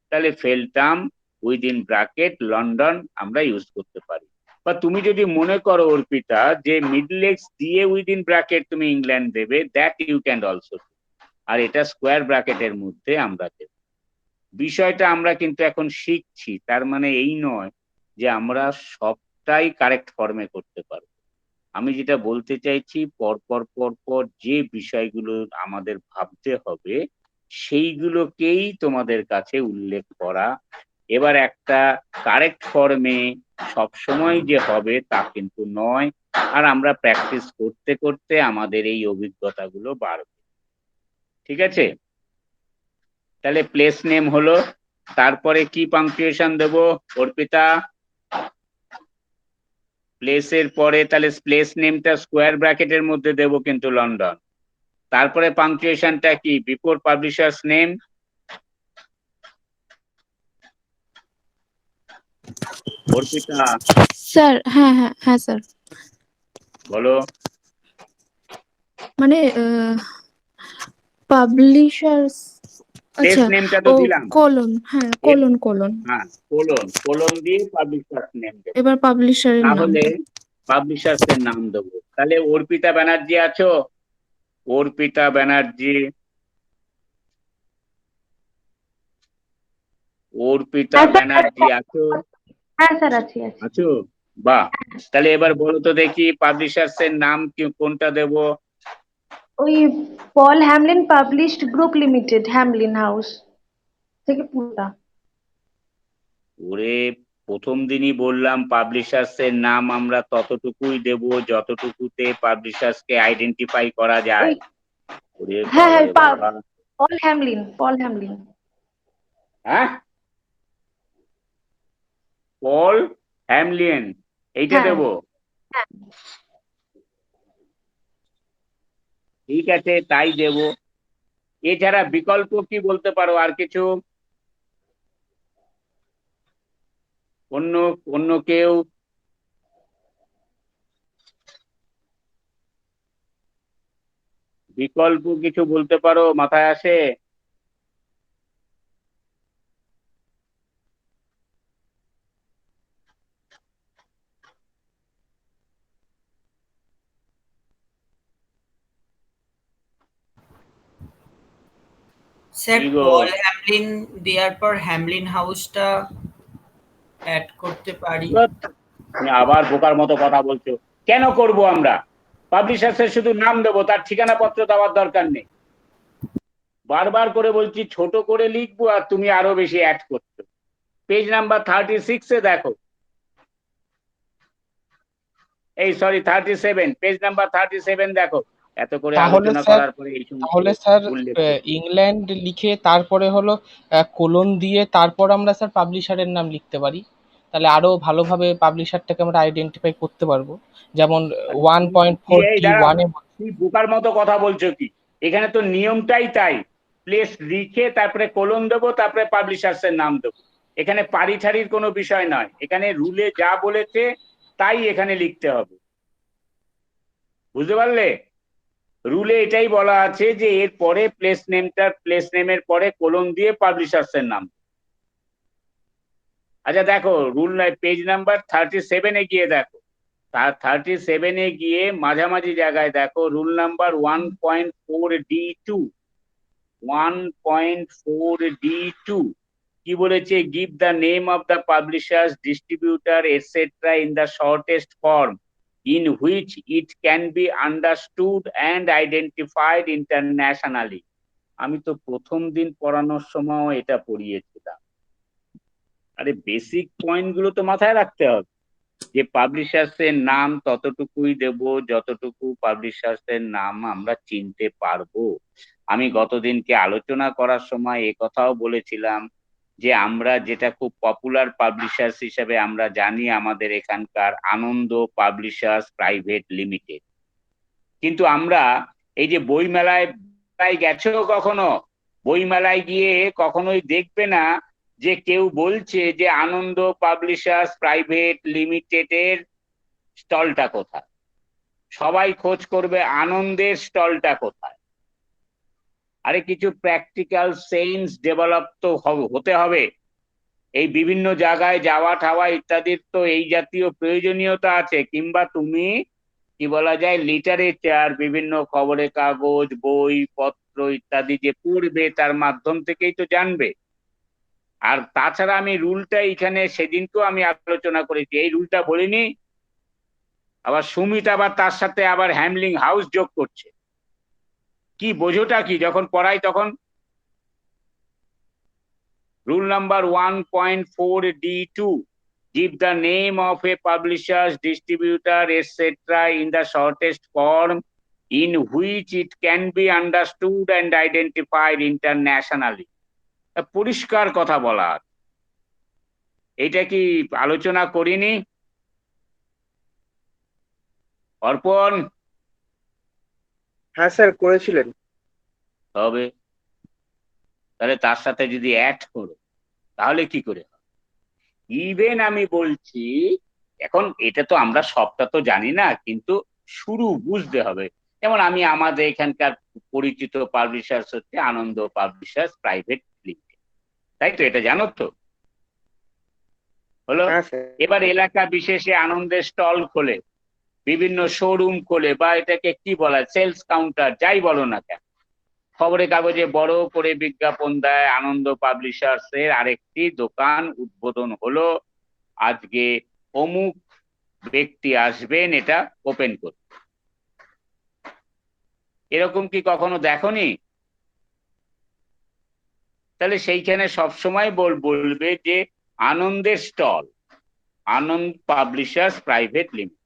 তাহলে ফেলটাম উইদিন ব্র্যাকেট লন্ডন আমরা ইউজ করতে পারি। বা তুমি যদি মনে করো অর্পিতা যে মিডল এক্স দিয়ে উইদিন ব্র্যাকেট তুমি ইংল্যান্ড দেবে, দ্যাট ইউ ক্যান অলসো, আর এটা স্কোয়ার ব্র্যাকেটের মধ্যে আমরা দেব। বিষয়টা আমরা কিন্তু এখন শিখছি, তার মানে এই নয় যে আমরা সবটাই কারেক্ট ফর্মে করতে পারবো। আমি যেটা বলতে চাইছি, পরপর পরপর যে বিষয়গুলো আমাদের ভাবতে হবে সেইগুলোকেই তোমাদের কাছে উল্লেখ করা। এবার একটা কারেক্ট ফর্মে সবসময় যে হবে তা কিন্তু নয়, আর আমরা প্র্যাকটিস করতে করতে আমাদের এই অভিজ্ঞতাগুলো বাড়বে। ঠিক আছে? তাহলে প্লেস নেম হলো, তারপরে কি পাংচুয়েশন দেব অর্পিতা? প্লেসের পরে তাহলে প্লেস নেমটা স্কোয়ার ব্র্যাকেটের মধ্যে দেব কিন্তু লন্ডন। তারপরে পাংচুয়েশনটা কি? Before publishers name. Arpita sir হ্যাঁ হ্যাঁ হ্যাঁ স্যার, বলো। মানে পাবলিশার্স, প্লেস আচ্ছা নেমটা তো ও দিলাম, কোলন, হ্যাঁ কোলন কোলন, হ্যাঁ কোলন, কোলন দিয়ে পাবলিশার্স নেম দেব। এবার পাবলিশারের তাহলে নামটা। পাবলিশার্স এর নাম দেবো। তাহলে অর্পিতা ব্যানার্জি আছো? অর্পিতা ব্যানার্জি, অর্পিতা ব্যানার্জি আছো? হ্যাঁ স্যার, আছি আছি। আছো? বাহ। তাহলে এবার বলো তো দেখি পাবলিশার্স এর নাম কোনটা দেব? ওই Paul Hamlyn published group limited, Hamlyn house থেকে পুরোটা। ওরে, প্রথম দিনই বললাম পাবলিশার্স এর নাম আমরা ততটুকুই দেব যতটুকুতে পাবলিশার্স কে আইডেন্টিফাই করা ওই যায়। ওরে হ্যাঁ বাবা হ্যাঁ রে বাবা। পল হ্যামলিন, পল হ্যামলিন। হ্যাঁ, পল হ্যামলিন এইটা হ্যাঁ দেব? হ্যাঁ। ঠিক আছে, তাই দেব। এছাড়া বিকল্প কি বলতে পারো আর কিছু? অন্য অন্য কেউ? বিকল্প কিছু বলতে পারো, মাথায় আসে? স্যার কি গো? পল হ্যামলিন দেওয়ার পর হ্যামলিন হাউসটা অ্যাড করতে পারি। ধ্যাৎ, তুমি আবার বোকার মতো কথা বলছো। কেন করব আমরা? পাবলিশার্সের শুধু নাম দেবো, তার ঠিকানা পত্র দেওয়ার দরকার নেই। বারবার করে বলছি ছোট করে লিখবো আর তুমি আরো বেশি অ্যাড করছো। পেজ নাম্বার 36-এ দেখো, এই সরি 37, পেজ নাম্বার 37 দেখো। এত করে তাহলে আলোচনা স্যার করার পরে এই সমস্ত তাহলে স্যার উল্লেখ করছো। ইংল্যান্ড লিখে তারপরে হলো কোলন দিয়ে তারপর আমরা স্যার পাবলিশারের নাম লিখতে পারি। তাহলে আরো ভালোভাবে পাবলিশারটাকে আমরা আইডেন্টিফাই করতে পারবো। যেমন এই 1.4 দাঁড়াও, T1 এ। তুই বোকার মতো কথা বলছো কি? এখানে তো নিয়মটাই তাই। প্লেস লিখে তারপরে কোলন দেবো, তারপরে পাবলিশার্সের নাম দেবো। এখানে পারি ঠারির কোনো বিষয় নয়, এখানে রুলে যা বলেছে তাই এখানে লিখতে হবে। বুঝতে পারলে? রুলে এটাই বলা আছে যে এর পরে প্লেস নেমের পরে কোলন দিয়ে পাবলিশার্সের নাম। আচ্ছা দেখো, রুল পেজ নাম্বার 37-এ গিয়ে দেখো। 37-এ গিয়ে মাঝামাঝি জায়গায় দেখো রুল নাম্বার 1.4D2। 1.4D2 কি বলেছে? Give the name of the publishers, distributor etcetera in the shortest form in which it can be understood and identified internationally। আমি তো প্রথম দিন পড়ানোর সময় এটা পড়িয়েছিলাম। আরে বেসিক পয়েন্ট গুলো তো মাথায় রাখতে হবে, যে পাবলিশার্স এর নাম ততটুকুই দেব যতটুকু পাবলিশার্স এর নাম আমরা চিনতে পারবো। আমি গতদিনকে আলোচনা করার সময় এ কথাও বলেছিলাম যে আমরা যেটা খুব পপুলার পাবলিশার্স হিসেবে আমরা জানি আমাদের এখানকার আনন্দ পাবলিশার্স প্রাইভেট লিমিটেড। কিন্তু আমরা এই যে বই মেলায় গেছো কখনো? বই মেলায় গিয়ে কখনোই দেখবে না যে কেউ বলছে যে আনন্দ পাবলিশার্স প্রাইভেট লিমিটেডের স্টলটা কোথায়। সবাই খোঁজ করবে আনন্দের স্টলটা কোথায়। আরে কিছু প্র্যাকটিক্যাল সেন্স ডেভেলপ তো হতে হবে। এই বিভিন্ন জায়গায় যাওয়া ঠাওয়া ইত্যাদির তো এই জাতীয় প্রয়োজনীয়তা আছে। কিংবা তুমি কি বলা যায় লিটারেচার, বিভিন্ন খবরের কাগজ, বই পত্র ইত্যাদি যে পড়বে তার মাধ্যম থেকেই তো জানবে। আর তাছাড়া আমি রুলটা এখানে সেদিনকেও আমি আলোচনা করেছি, এই রুলটা বলিনি। আবার সুমিত আবার তার সাথে আবার হ্যামলিং হাউস যোগ করছে। কি বোঝোটা কি যখন পড়াই তখন? Rule number 1.4D2, give the name of a publisher, distributor, etc. in the shortest form in which it can be understood and identified internationally। পরিষ্কার কথা বলা আছে। এটা কি আলোচনা করিনি অর্পণ? হ্যাঁ স্যার করেছিলেন। হবে, তাহলে তার সাথে যদি অ্যাড করো তাহলে কি করে হবে? ইভেন আমি বলছি, এখন এটা তো আমরা সবটা তো জানি না, কিন্তু শুরু বুঝতে হবে। যেমন আমি আমাদের এখানকার পরিচিত পাবলিশার্স হচ্ছে আনন্দ পাবলিশার্স প্রাইভেট লিমিটেড, তাই তো? এটা জানো তো? হলো। হ্যাঁ স্যার। এবার এলাকা বিশেষে আনন্দের স্টল খোলে, বিভিন্ন শোরুম খোলে, বা এটাকে কি বলা, সেলস কাউন্টার, যাই বলো না কেন। খবরের কাগজে বড় করে বিজ্ঞাপন দেয় আনন্দ পাবলিশার্স এর আরেকটি দোকান উদ্বোধন হলো, আজকে অমুক ব্যক্তি আসবেন এটা ওপেন করতে। এরকম কি কখনো দেখোনি? তাহলে সেইখানে সবসময় বলবে যে আনন্দের স্টল, আনন্দ পাবলিশার্স প্রাইভেট লিমিটেড।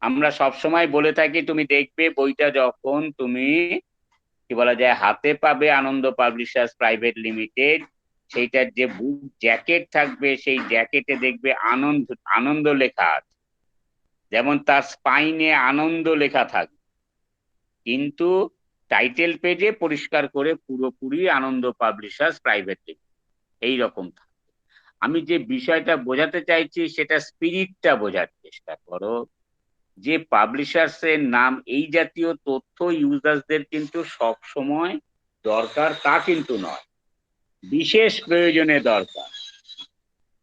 আমরা সবসময় বলে থাকি, তুমি দেখবে বইটা যখন তুমি কি বলা যায় হাতে পাবে আনন্দ পাবলিশার্স প্রাইভেট লিমিটেড, সেইটার যে বুক জ্যাকেট থাকবে সেই জ্যাকেটে দেখবে আনন্দ আনন্দ লেখা আছে। যেমন তার স্পাইনে আনন্দ লেখা থাকবে, কিন্তু টাইটেল পেজে পরিষ্কার করে পুরোপুরি আনন্দ পাবলিশার্স প্রাইভেট লিমিটেড এইরকম থাকবে। আমি যে বিষয়টা বোঝাতে চাইছি সেটা স্পিরিটটা বোঝার চেষ্টা করো, যে পাবলিশার্স এর নাম এই জাতীয় তথ্য ইউজার্সদের কিন্তু সব সময় দরকার তা কিন্তু নয়, বিশেষ প্রয়োজনে দরকার।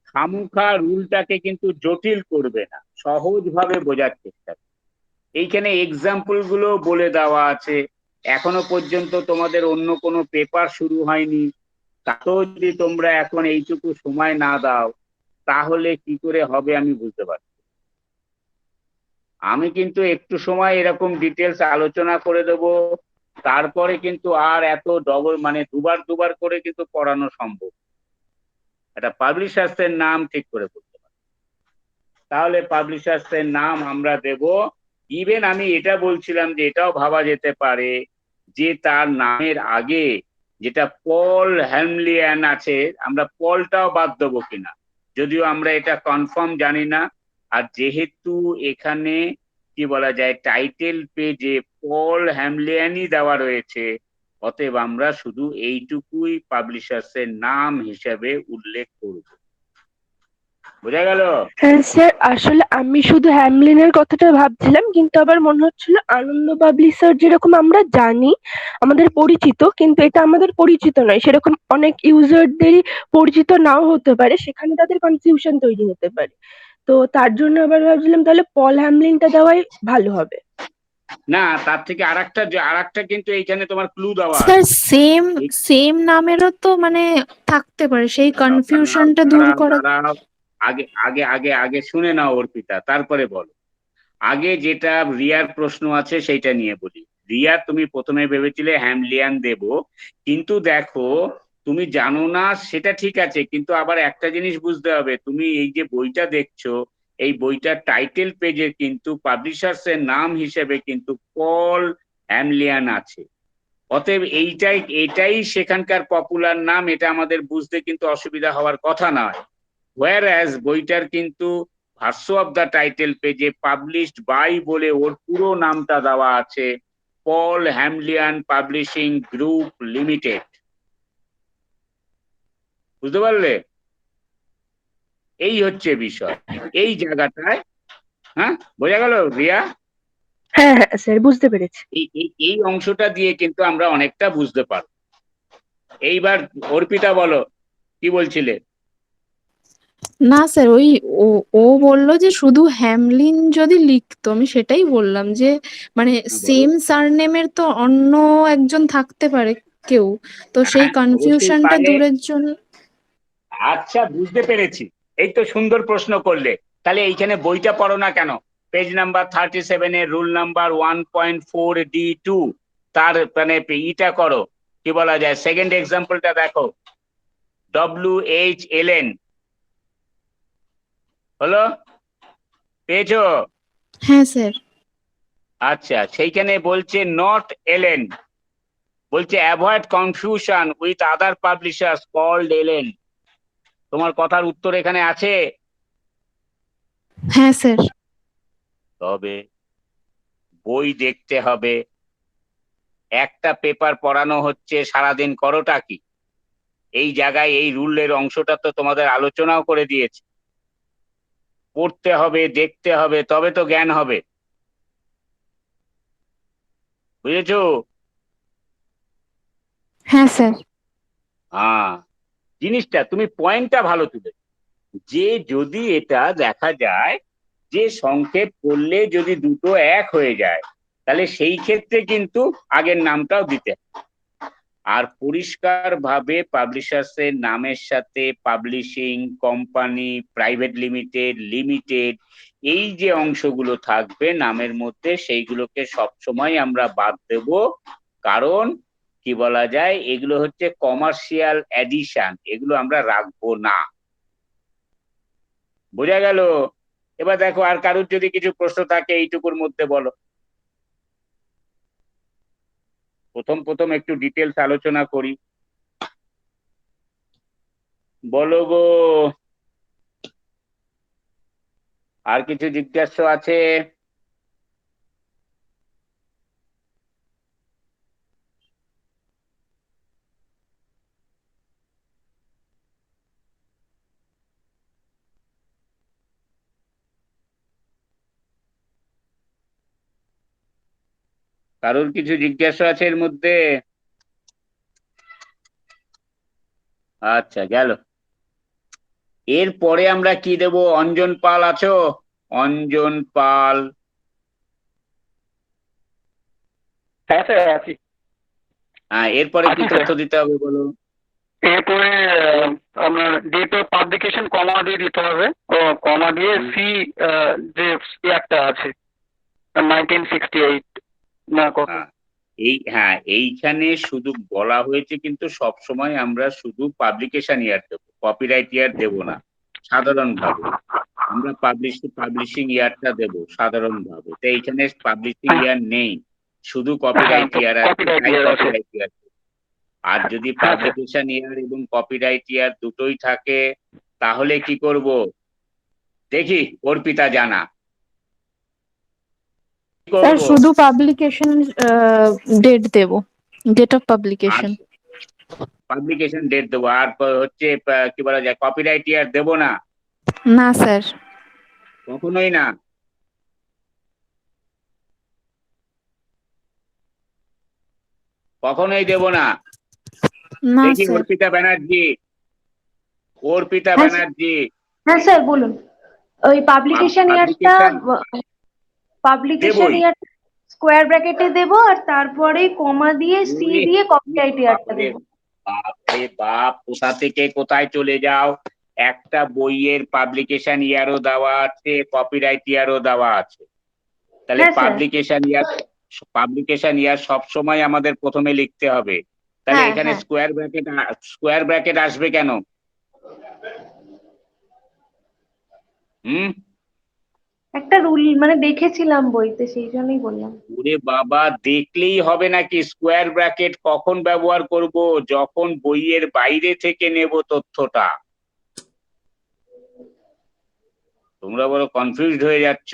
খামুখা রুলটাকে কিন্তু জটিল করবে না, সহজভাবে বোঝার চেষ্টা করবে। এইখানে এক্সাম্পল গুলো বলে দেওয়া আছে, এখনো পর্যন্ত তোমাদের অন্য কোনো পেপার শুরু হয়নি, তাতেও যদি তোমরা এখন এইটুকু সময় না দাও তাহলে কি করে হবে আমি বুঝতে পারছি। আমি কিন্তু একটু সময় এরকম ডিটেলস আলোচনা করে দেব, তারপরে কিন্তু আর এত ডবল মানে দুবার দুবার করে কিন্তু পড়ানো সম্ভব। একটা পাবলিশার্স এর নাম ঠিক করে বলতে পারি, তাহলে পাবলিশার্স এর নাম আমরা দেব। ইভেন আমি এটা বলছিলাম যে এটাও ভাবা যেতে পারে যে তার নামের আগে যেটা পল হ্যামলিয়ান আছে, আমরা পলটাও বাদ দেবো কিনা, যদিও আমরা এটা কনফার্ম জানি না। আর যেহেতু এখানে কি বলা যায় টাইটেল পেজে পল হ্যামলিয়ানই দেওয়া রয়েছে, অতএব আমরা শুধু এইটুকুই পাবলিশার্স এর নাম হিসেবে উল্লেখ করব। বোঝা গেল? হ্যাঁ স্যার, আসলে আমি শুধু হ্যামলিনের কথাটা ভাবছিলাম, কিন্তু আবার মনে হচ্ছিল আনন্দ পাবলিশার যেরকম আমরা জানি আমাদের পরিচিত, কিন্তু এটা আমাদের পরিচিত নয়, সেরকম অনেক ইউজারদেরই পরিচিত নাও হতে পারে, সেখানে তাদের কনফিউশন তৈরি হতে পারে। তো তার জন্য আবার ভাবছিলাম তাহলে পল হ্যামলিনটা দেওয়াই ভালো হবে। না, তার থেকে আরেকটা কিন্তু এইখানে তোমার ক্লু দেওয়া স্যার আছে। সেম সেম নামেরও তো মানে থাকতে পারে, সেই কনফিউশনটা দূর করা। দাঁড়াও, আগে আগে আগে আগে শুনে নাও অর্পিতা, তারপরে বলো। আগে যেটা রিয়ার প্রশ্ন আছে সেইটা নিয়ে বলি। রিয়া, তুমি প্রথমে ভেবেছিলে হ্যামলিয়ান দেব, কিন্তু দেখো তুমি জানো না সেটা ঠিক আছে, কিন্তু আবার একটা জিনিস বুঝতে হবে, তুমি এই যে বইটা দেখছো এই বইটার টাইটেল পেজে কিন্তু পাবলিশার্স এর নাম হিসেবে কিন্তু পল হ্যামলিয়ান আছে। অতএব এটাই সেখানকার পপুলার নাম, এটা আমাদের বুঝতে কিন্তু অসুবিধা হওয়ার কথা নয়। হোয়ারঅ্যাজ বইটার কিন্তু ভার্সো অফ দ্য টাইটেল পেজে পাবলিশড বাই বলে ওর পুরো নামটা দেওয়া আছে, পল হ্যামলিয়ান পাবলিশিং গ্রুপ লিমিটেড। বুঝতে পারলে? এই হচ্ছে বিষয় এই জায়গাটায়। হ্যাঁ, বোঝা গেল রিয়া? হ্যাঁ হ্যাঁ স্যার, বুঝতে পেরেছি। এই অংশটা দিয়ে কিন্তু আমরা অনেকটা বুঝতে পারব। এইবার অর্পিতা বলো, কি বলছিলে? না স্যার, ওই ও ও বললো যে শুধু হ্যামলিন যদি লিখতো, আমি সেটাই বললাম যে মানে বলো। সেম সারনেমের তো অন্য একজন থাকতে পারে কেউ, তো সেই হ্যাঁ, অবশ্যই কনফিউশনটা পারে। দূরের জন্য। আচ্ছা, বুঝতে পেরেছি। এই তো সুন্দর প্রশ্ন করলে। তাহলে এইখানে বইটা পড়ো না কেন? পেজ নাম্বার 37 এর রুল নাম্বার 1.4D2 তার মানে ইটা করো, কি বলা যায়, সেকেন্ড এক্সাম্পলটা দেখো। WHLN হলো, পেয়েছো? হ্যাঁ স্যার। আচ্ছা, সেইখানে বলছে নট এলএন, বলছে avoid confusion with other publishers called LN. তোমার কথার উত্তর এখানে আছে? হ্যাঁ স্যার। তবে বই দেখতে হবে, একটা পেপার পড়ানো হচ্ছে, সারাদিন করোটা কি? এই জায়গায় এই রুলের অংশটা তো তোমাদের আলোচনাও করে দিয়েছে। পড়তে হবে, দেখতে হবে, তবে তো জ্ঞান হবে। বুঝেছো? হ্যাঁ স্যার। হ্যাঁ, জিনিসটা তুমি পয়েন্টটা ভালো তুলে, যে যদি এটা দেখা যায় যে সংক্ষেপ করলে যদি দুটো এক হয়ে যায়, তাহলে সেই ক্ষেত্রে কিন্তু আগের নামটাও দিতে হবে। আর পরিষ্কার ভাবে পাবলিশার্স এর নামের সাথে publishing company, private limited, limited, এই যে অংশগুলো থাকবে নামের মধ্যে সেইগুলোকে সবসময় আমরা বাদ দেব। কারণ কি বলা যায়, এগুলো হচ্ছে কমার্শিয়াল এডিশন, এগুলো আমরা রাখবো না। বোঝা গেল? এবার দেখো আর কারোর যদি কিছু প্রশ্ন থাকে এইটুকুর মধ্যে বলো। প্রথম একটু ডিটেলস আলোচনা করি। বলো গো, আর কিছু জিজ্ঞাসা আছে? কারোর কিছু জিজ্ঞাসা আছে এর মধ্যে? আচ্ছা, গেল। এরপরে আমরা কি দেব? অঞ্জন পাল আছো? অঞ্জন পাল। হ্যাঁ স্যার আছি। হ্যাঁ, এরপরে কি আচ্ছা তথ্য স্যার, দিতে হবে বলো? এরপরে আপনার ডেট অফ পাবলিকেশন কমা দিয়ে দিতে হবে, ও কমা দিয়ে সি যে ইয়ারটা আছে 1968 না কত? হ্যাঁ, এইখানে শুধু বলা হয়েছে, কিন্তু সব সময় আমরা শুধু পাবলিকেশন ইয়ার দেবো, কপিরাইট ইয়ার দেব না সাধারণভাবে। আমরা পাবলিশিং ইয়ারটা দেব সাধারণভাবে। তো এইখানে পাবলিশিং ইয়ার নেই, শুধু কপিরাইট ইয়ার আছে, কপিরাইট তাই ইয়ার আছে। কপিরাইট ইয়ার। আর যদি হ্যাঁ স্যার। পাবলিকেশন ইয়ার এবং কপিরাইট ইয়ার দুটোই থাকে, তাহলে কি করব দেখি, অর্পিতা জানা কি স্যার করব? শুধু পাবলিকেশন ডেট দেব, date of publication. Publication date দেবো, আর হচ্ছে কি বলা যায়, কপিরাইট ইয়ার দেবো না, না স্যার। কখনোই না। কখনোই দেব না। না দেখি স্যার। অর্পিতা ব্যানার্জি, অর্পিতা হ্যাঁ ব্যানার্জি। হ্যাঁ স্যার বলুন। ওই পাবলিকেশন ইয়ারটা, পাবলিকেশন দেবই। ইয়ার স্কোয়ার ব্র্যাকেটে দেব, আর তারপরে কমা দিয়ে সি ওরে দিয়ে কপিরাইট ইয়ারটা বাপরে দেব। বাপরে বাপ, কোথা থেকে কোথায় চলে যাও! একটা বইয়ের পাবলিকেশন ইয়ারও দেওয়া আছে, কপিরাইট ইয়ারও দেওয়া আছে। তাহলে হ্যাঁ স্যার। পাবলিকেশন ইয়ার সবসময় আমাদের প্রথমে লিখতে হবে। তাহলে হ্যাঁ এখানে হ্যাঁ। স্কোয়ার ব্র্যাকেট আসবে কেন? হুম, একটা রুল মানে দেখেছিলাম বইতে, সেই জন্যই বললাম। ওরে বাবা, দেখলেই হবে নাকি? স্কোয়ার ব্র্যাকেট কখন ব্যবহার করব? যখন বইয়ের বাইরে থেকে নেব তথ্যটা। তোমরা বড় কনফিউজড হয়ে যাচ্ছ,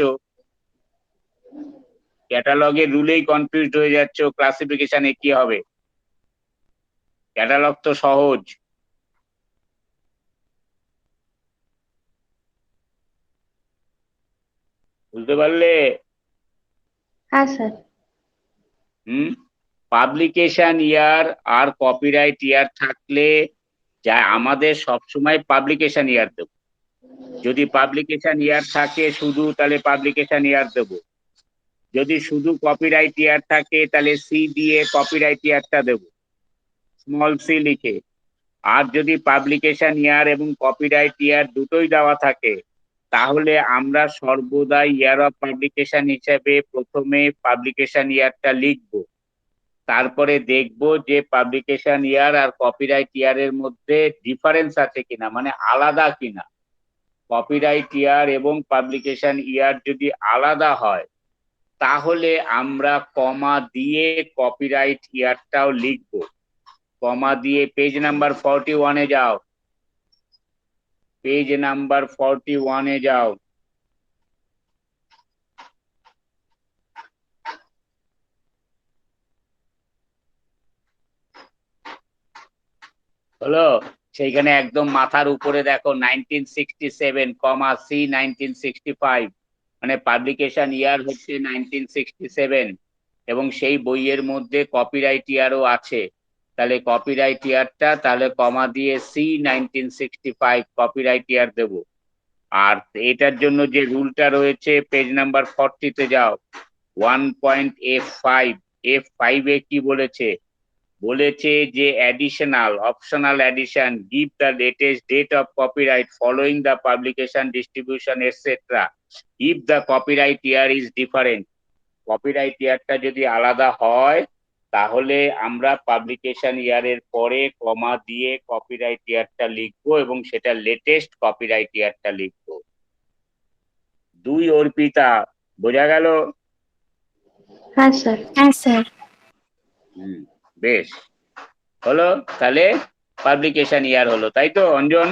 ক্যাটালগের রুলেই কনফিউজড হয়ে যাচ্ছ, ক্লাসিফিকেশনে কি হবে? ক্যাটালগ তো সহজ। বুঝতে পারলে? হ্যাঁ স্যার। পাবলিকেশন ইয়ার আর কপিরাইট ইয়ার থাকলে যা আমাদের সবসময় পাবলিকেশন ইয়ার দেব। যদি পাবলিকেশন ইয়ার থাকে শুধু, তাহলে পাবলিকেশন ইয়ার দেব। যদি শুধু কপিরাইট ইয়ার থাকে, তাহলে সি দিয়ে কপিরাইট ইয়ারটা দেব, স্মল সি লিখে। আর যদি পাবলিকেশন ইয়ার এবং কপিরাইট ইয়ার দুটোই দেওয়া থাকে, তাহলে আমরা সর্বদা ইয়ার অফ পাবলিকেশন হিসেবে প্রথমে পাবলিকেশন ইয়ারটা লিখব, তারপরে দেখব যে পাবলিকেশন ইয়ার আর কপিরাইট ইয়ারের মধ্যে ডিফারেন্স আছে কিনা, মানে আলাদা কিনা। কপিরাইট ইয়ার এবং পাবলিকেশন ইয়ার যদি আলাদা হয়, তাহলে আমরা কমা দিয়ে কপিরাইট ইয়ারটাও লিখব। কমা দিয়ে পেজ নাম্বার 41-এ যাও, পেজ নাম্বার 41-এ যাও। হলো? সেইখানে একদম মাথার উপরে দেখো 1967, সি 1965, মানে পাবলিকেশন ইয়ার হচ্ছে 1967, এবং সেই বইয়ের মধ্যে কপিরাইট ইয়ারও আছে। তাহলে কপিরাইট ইয়ারটা, তাহলে কমা দিয়ে সি 1965 কপিরাইট ইয়ার দেব। আর এটার জন্য যে রুলটা রয়েছে, পেজ নাম্বার 40-তে যাও, 1.F5, F5-এ কি বলেছে? বলেছে যে additional, optional edition, give the latest date of copyright following the publication, distribution etcetera if the copyright year is different. Copyright ইয়ারটা যদি আলাদা হয়, তাহলে আমরা পাবলিকেশন ইয়ারের পরে কমা দিয়ে কপিরাইট ইয়ারটা লিখবো, এবং সেটা লেটেস্ট কপিরাইট ইয়ারটা লিখবো। 2 অর্পিতা, বোঝা গেল? হ্যাঁ স্যার। হ্যাঁ স্যার। বেশ, হলো। তাহলে পাবলিকেশন ইয়ার হলো, তাই তো অঞ্জন?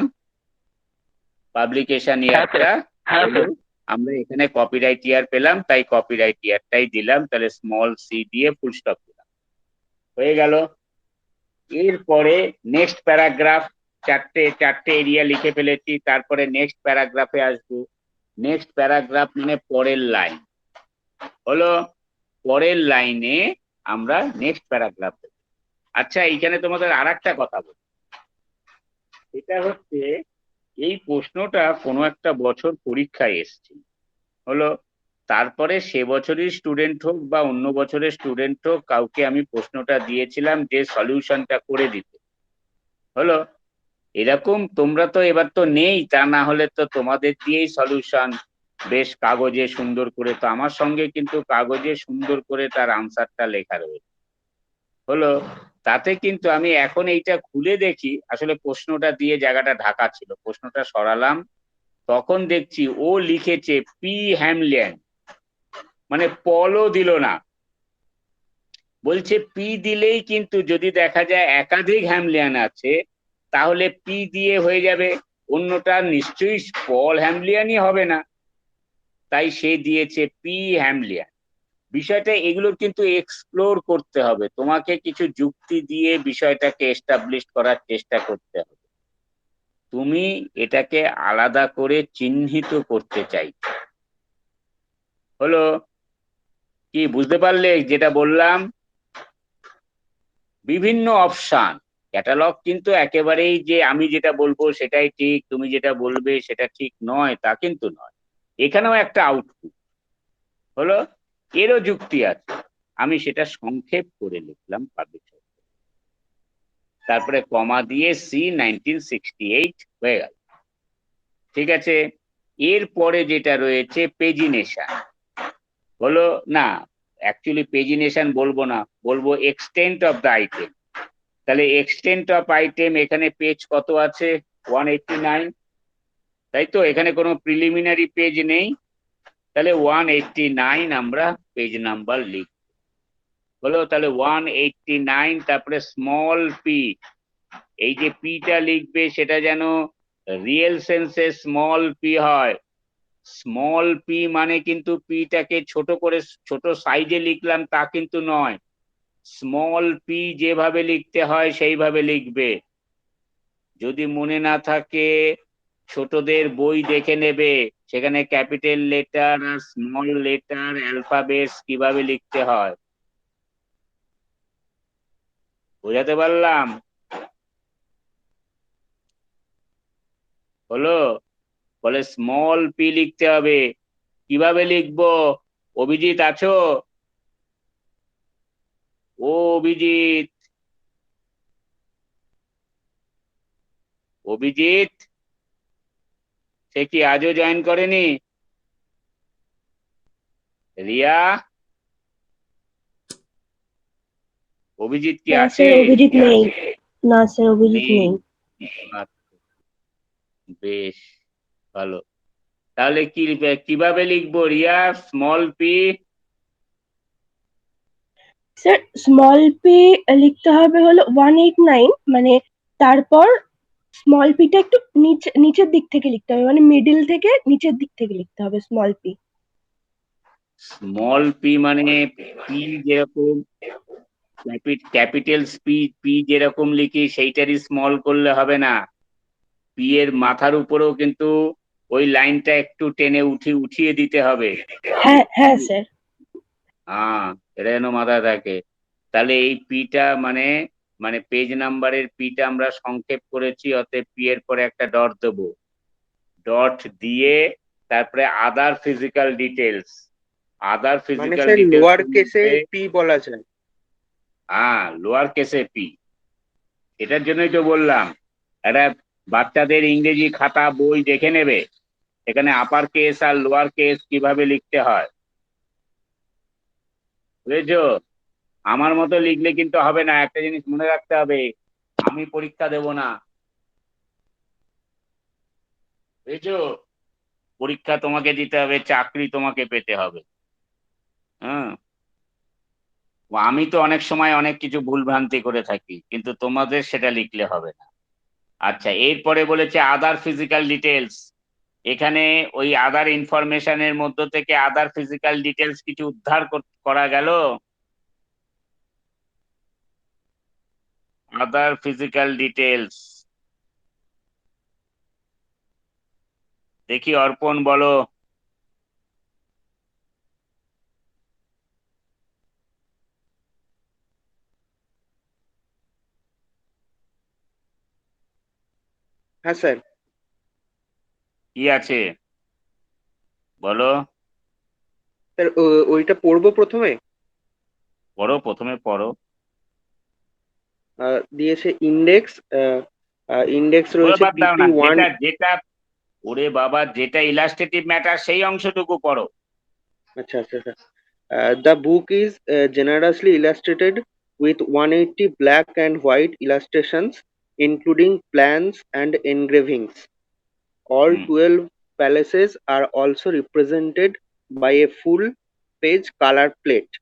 পাবলিকেশন ইয়ারটা হলো, আমরা এখানে কপিরাইট ইয়ার পেলাম, তাই কপিরাইট ইয়ারটাই দিলাম, তাহলে স্মল সি দিয়ে ফুল স্টপ দিলাম, হয়ে গেল। এরপরে নেক্সট প্যারাগ্রাফ, চারটে এরিয়া লিখে ফেলেছি, তারপরে নেক্সট প্যারাগ্রাফে আসবো। নেক্সট প্যারাগ্রাফ মানে পরের লাইন, হলো? পরের লাইনে আমরা নেক্সট প্যারাগ্রাফ দেব। আচ্ছা, এইখানে তোমাদের আর একটা কথা বলি, এটা হচ্ছে এই প্রশ্নটা কোনো একটা বছর পরীক্ষায় এসছে, হলো? তারপরে সে বছরই স্টুডেন্ট হোক বা অন্য বছরের স্টুডেন্ট হোক, কাউকে আমি প্রশ্নটা দিয়েছিলাম যে সলিউশনটা করে দিতে। হলো, এরকম তোমরা তো এবার তো নেই, তা না হলে তো তোমাদের দিয়েই সলিউশন বেশ কাগজে সুন্দর করে, তো আমার সঙ্গে কিন্তু কাগজে সুন্দর করে তার আনসারটা লেখা রয়েছে। হলো, তাতে কিন্তু আমি এখন এইটা খুলে দেখি, আসলে প্রশ্নটা দিয়ে জায়গাটা ঢাকা ছিল, প্রশ্নটা সরালাম, তখন দেখছি ও লিখেছে পি হ্যামলিন, মানে পলও দিল না, বলছে পি দিলেই কিন্তু যদি দেখা যায় একাধিক হ্যামলিয়ান আছে তাহলে পি দিয়ে হয়ে যাবে, অন্যটা নিশ্চয়ই পল হ্যামলিয়ানই হবে না, তাই সে দিয়েছে পি হ্যামলিয়ান। বিষয়টা এগুলোর কিন্তু এক্সপ্লোর করতে হবে, তোমাকে কিছু যুক্তি দিয়ে বিষয়টাকে এস্টাবলিশ করার চেষ্টা করতে হবে, তুমি এটাকে আলাদা করে চিহ্নিত করতে চাইছো। হলো, কি বুঝতে পারলে যেটা বললাম? বিভিন্ন অপশন, ক্যাটালগ কিন্তু একেবারেই যে আমি যেটা বলবো সেটাই ঠিক, তুমি যেটা বলবে সেটা ঠিক নয়, তা কিন্তু নয়, এখানেও একটা আউটপুট। হলো, এরও যুক্তি আছে, আমি সেটা সংক্ষেপ করে লিখলাম পাবলিশার, তারপরে কমা দিয়ে সি 1968 হয়ে গেল। ঠিক আছে, এরপরে যেটা রয়েছে পেজিনেশন। হলো না, অ্যাকচুয়ালি পেজিনেশন বলবো না, বলবো এক্সটেন্ট অফ দ্য আইটেম। তাহলে এক্সটেন্ট অফ আইটেম এখানে পেজ কত আছে? 189, তাই তো? এখানে কোনো প্রিলিমিনারি পেজ নেই, তাহলে 189 আমরা পেজ নাম্বার লিখ। হলো, তাহলে 189, তারপরে স্মল পি, এই যে পিটা লিখবে সেটা যেন রিয়েল সেন্সে স্মল পি হয়। স্মল পি মানে কিন্তু পিটাকে ছোট করে ছোট সাইজে লিখলাম তা কিন্তু নয়, স্মল পি যেভাবে লিখতে হয় সেইভাবে লিখবে। যদি মনে না থাকে ছোটদের বই দেখে নেবে, সেখানে ক্যাপিটাল লেটার আর স্মল লেটার অ্যালফাবেটস কিভাবে লিখতে হয়। বোঝাতে পারলাম? হলো, বলে স্মল পি লিখতে হবে, কিভাবে লিখবো? অভিজিৎ আছো? ও অভিজিৎ, অভিজিৎ সে কি আজও জয়েন করেনি? রিয়া, অভিজিৎ কি না আছে? স্যার, অভিজিৎ নেই। না স্যার, অভিজিৎ নেই? নেই। আচ্ছা, বেশ ভালো। তাহলে কি কিভাবে লিখবো Riya small P? Sir, small P লিখতে হবে হলো 189, মানে তারপর স্মল পিটা একটু নিচের দিক থেকে লিখতে হবে, মানে মিডিল থেকে নিচের দিক থেকে লিখতে হবে স্মল পি। স্মল পি মানে পি যেরকম ক্যাপিটাল পি, পি যেরকম লিখি সেইটারই স্মল করলে হবে না, পি এর মাথার উপরেও কিন্তু ওই লাইনটা একটু টেনে উঠিয়ে দিতে হবে। হ্যাঁ হ্যাঁ স্যার। হ্যাঁ, এটা যেন মাথায় থাকে। তাহলে এই পিটা মানে মানে পেজ নাম্বারের পিটা আমরা সংক্ষেপ করেছি, অতএব পি এর পরে একটা ডট দেবো, ডট দিয়ে তারপরে আদার ফিজিক্যাল ডিটেলস, আদার মানে ফিজিক্যাল স্যার ডিটেলস লোয়ার এর কেসে মধ্যে, পি বলা যায়? হ্যাঁ লোয়ার কেসে পি, এটার জন্যই তো বললাম একটা বাচ্চাদের ইংরেজি খাতা বই দেখে নেবে, এখানে আপার কেস আর লোয়ার কেস কিভাবে লিখতে হয়, বুঝেছো? আমার মতো লিখলে কিন্তু হবে না, একটা জিনিস মনে রাখতে হবে, আমি পরীক্ষা দেব না, বুঝেছো? পরীক্ষা তোমাকে দিতে হবে, চাকরি তোমাকে পেতে হবে। হ্যাঁ, আমি তো অনেক সময় অনেক কিছু ভুল ভ্রান্তি করে থাকি, কিন্তু তোমাদের সেটা লিখলে হবে না। আচ্ছা, এরপরে বলেছে আদার ফিজিক্যাল ডিটেলস, এখানে ওই আদার ইনফরমেশনের মধ্য থেকে আদার ফিজিক্যাল ডিটেলস কিছু উদ্ধার করা গেল? আদার ফিজিক্যাল ডিটেলস, দেখি অর্পণ বলো। হ্যাঁ স্যার। কি আছে বলো? স্যার ওইটা পড়বো প্রথমে। পড়ো, প্রথমে পড়ো। দিয়েছে ইন্ডেক্স, ইন্ডেক্স ওরে রয়েছে বাদ দাও পিপি না, ওয়ান। যেটা যেটা ওরে বাবা, যেটা ইলাস্ট্রেটিভ ম্যাটার সেই অংশটুকু পড়ো। আচ্ছা আচ্ছা sir. The book is generously illustrated with 180 black and white illustrations, including plans and engravings. All hmm 12 palaces are also represented by a full page color plate.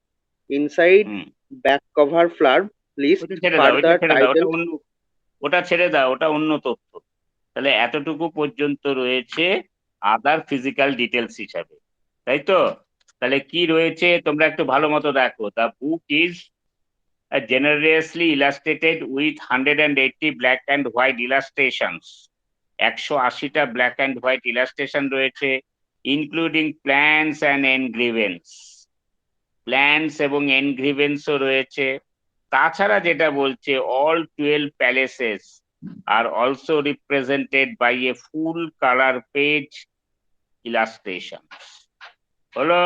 Inside hmm back cover flap list ওইটা ছেড়ে দাও, ওইটা further ছেড়ে দাও, ওটা titles. অন্য, ওটা ছেড়ে দাও, ওটা অন্য তথ্য। তাহলে এতটুকু পর্যন্ত রয়েছে আদার ফিজিক্যাল ডিটেলস হিসাবে, তাই তো? তাহলে কি রয়েছে তোমরা একটু ভালো মতো দেখো। The book is generously illustrated with 180 black and white illustrations. 180টা ব্ল্যাক অ্যান্ড হোয়াইট ইলাস্ট্রেশন রয়েছে, including plans and engravings. Plans এবং এনগ্রিভেন্সও রয়েছে। তাছাড়া যেটা বলছে, all 12 palaces are also represented by a full colour page illustration. হলো?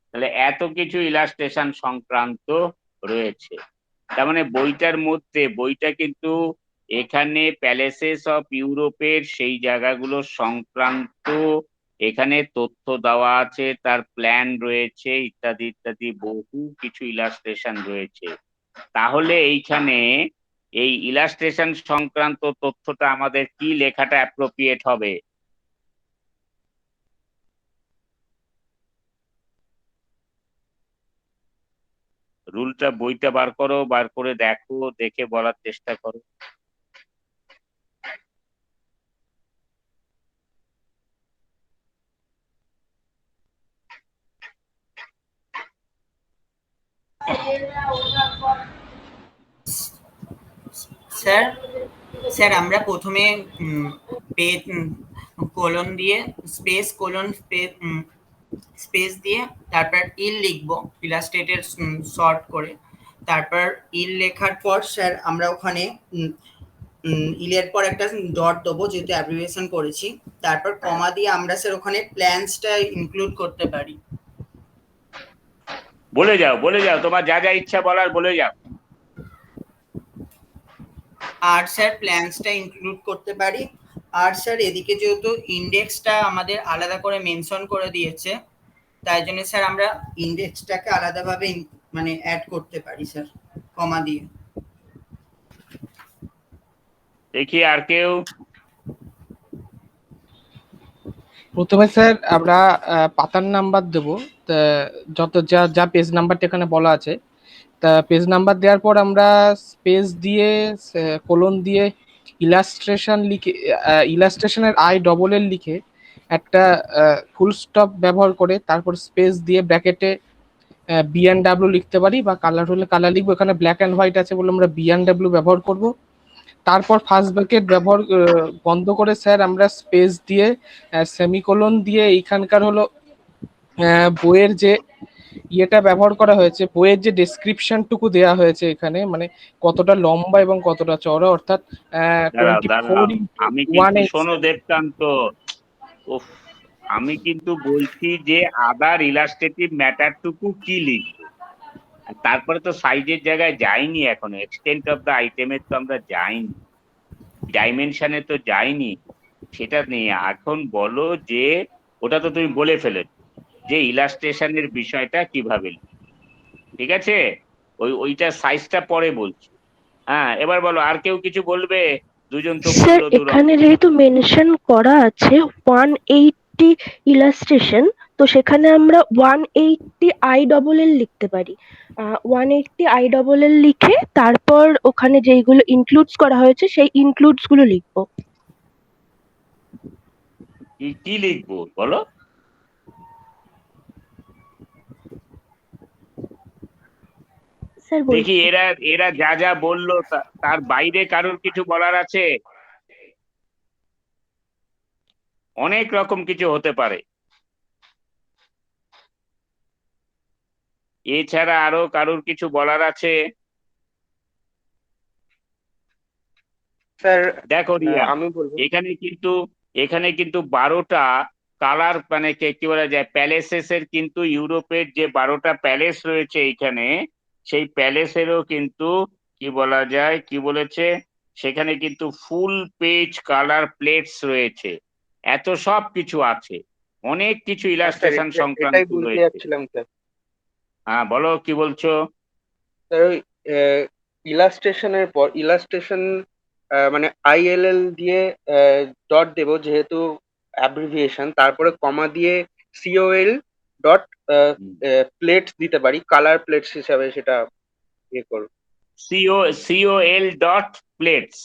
তাহলে এত কিছু ইলাস্ট্রেশন সংক্রান্ত রয়েছে। তার মানে বইটার মধ্যে, বইটা কিন্তু এখানে প্যালেসেস অফ ইউরোপের সেই জায়গাগুলো সংক্রান্ত এখানে তথ্য দেওয়া আছে, তার প্ল্যান রয়েছে, ইত্যাদি ইত্যাদি বহু কিছু ইলাস্ট্রেশন রয়েছে। তাহলে এইখানে এই ইলাস্ট্রেশন সংক্রান্ত তথ্যটা আমাদের কি লেখাটা অ্যাপ্রোপ্রিয়েট হবে? রুলটা, বইটা বার করো, বার করে দেখো, দেখে বলার চেষ্টা করো। স্যার, স্যার আমরা প্রথমে পেজ কোলন দিয়ে স্পেস কোলন স্পেস দিয়ে তারপর ইল লিখবো ইলাস্ট্রেটেড শর্ট করে। তারপর ইল লেখার পর স্যার আমরা ওখানে ইলের পর একটা ডট দেবো, যেহেতু অ্যাব্রিভিয়েশন করেছি। তারপর কমা দিয়ে আমরা স্যার ওখানে প্ল্যান্সটা ইনক্লুড করতে পারি। বলে যাও, বলে যাও, তোমার যা যা ইচ্ছা বলার বলে যাও। আর স্যার প্ল্যান্সটা ইনক্লুড করতে পারি। আর স্যার এদিকে যেহেতু ইন্ডেক্সটা আমাদের আলাদা করে মেনশন করে দিয়েছে, তাই জন্য স্যার আমরা ইন্ডেক্সটাকে আলাদাভাবে মানে অ্যাড করতে পারি স্যার, কমা দিয়ে। দেখি আর কেউ? প্রথমে স্যার আমরা পাতার নাম্বার দেব, যত যা যা পেজ নাম্বারটা এখানে বলা আছে, তা পেজ নাম্বার দেওয়ার পর আমরা স্পেস দিয়ে কোলন দিয়ে ইলাস্ট্রেশন লিখে, ইলাস্ট্রেশনের IL লিখে একটা ফুল স্টপ ব্যবহার করে তারপর স্পেস দিয়ে ব্র্যাকেটে BNW লিখতে পারি, বা কালার হলে কালার লিখবো। এখানে ব্ল্যাক অ্যান্ড হোয়াইট আছে বলে আমরা BNW ব্যবহার করব। তারপর ফার্স্ট ব্র্যাকেট ব্যবহার বন্ধ করে স্যার আমরা স্পেস দিয়ে সেমিকোলন দিয়ে এইখানকার হলো বইয়ের যে ইয়েটা ব্যবহার করা হয়েছে, বইয়ের যে ডেসক্রিপশনটুকু দেওয়া হয়েছে এখানে, মানে কতটা লম্বা এবং কতটা চওড়া, অর্থাৎ দাঁড়াও 24 দাঁড়াও, into আমি কিন্তু 1/8। শোনো দেবকান্ত, উফ, আমি কিন্তু বলছি যে আদার ইলাস্ট্রেটিভ ম্যাটারটুকু কি লিখবো। আর তারপরে তো সাইজের জায়গায় যাইনি, এখনো এক্সটেন্ট অফ দ্য আইটেমের তো আমরা যাইনি, ডাইমেনশনে তো যাইনি। সেটা নিয়ে এখন বলো যে, ওটা তো তুমি বলে ফেলেছো যে ইলাস্ট্রেশনের বিষয়টা কিভাবে লিখবে। ঠিক আছে, ওইটা সাইজটা পরে বলছি। হ্যাঁ, এবার বলো, আর কেউ কিছু বলবে? দুজন তো স্যার বললো দুরকম। এখানে যেহেতু মেনশন করা আছে 180 ইলাস্ট্রেশন, তো সেখানে আমরা 180 ILL লিখতে পারি। 180 ILL লিখে তারপর ওখানে যেইগুলো ইনক্লুডস করা হয়েছে সেই ইনক্লুডস গুলো লিখবো। কি কি লিখবো বলো? স্যার দেখি বলছি, এরা এরা যা যা বললো তার বাইরে কারোর কিছু বলার আছে? অনেক রকম কিছু হতে পারে। এছাড়া আরো কারোর কিছু বলার আছে? স্যার দেখো রিয়া, আমি বলবো। এখানে কিন্তু 12টা কালার মানে কি বলা যায়, প্যালেসেস এর কিন্তু ইউরোপের যে 12টা প্যালেস রয়েছে এইখানে, সেই প্যালেসেরও কিন্তু কি বলা যায়, কি বলেছে, সেখানে কিন্তু ফুল পেজ কালার প্লেটস রয়েছে, এত সব কিছু আছে, অনেক কিছু স্যার ইলাস্ট্রেশন এটাই সংক্রান্ত বলতে রয়েছে। যাচ্ছিলাম স্যার। হ্যাঁ বলো কি বলছো। স্যার ওই ইলাস্ট্রেশন মানে ILL দিয়ে ডট দেবো যেহেতু অ্যাব্রিভিয়েশন, তারপরে কমা দিয়ে COL ডট প্লেটস দিতে পারি, কালার প্লেটস হিসাবে সেটা ইয়ে করবো। COL ডট প্লেটস,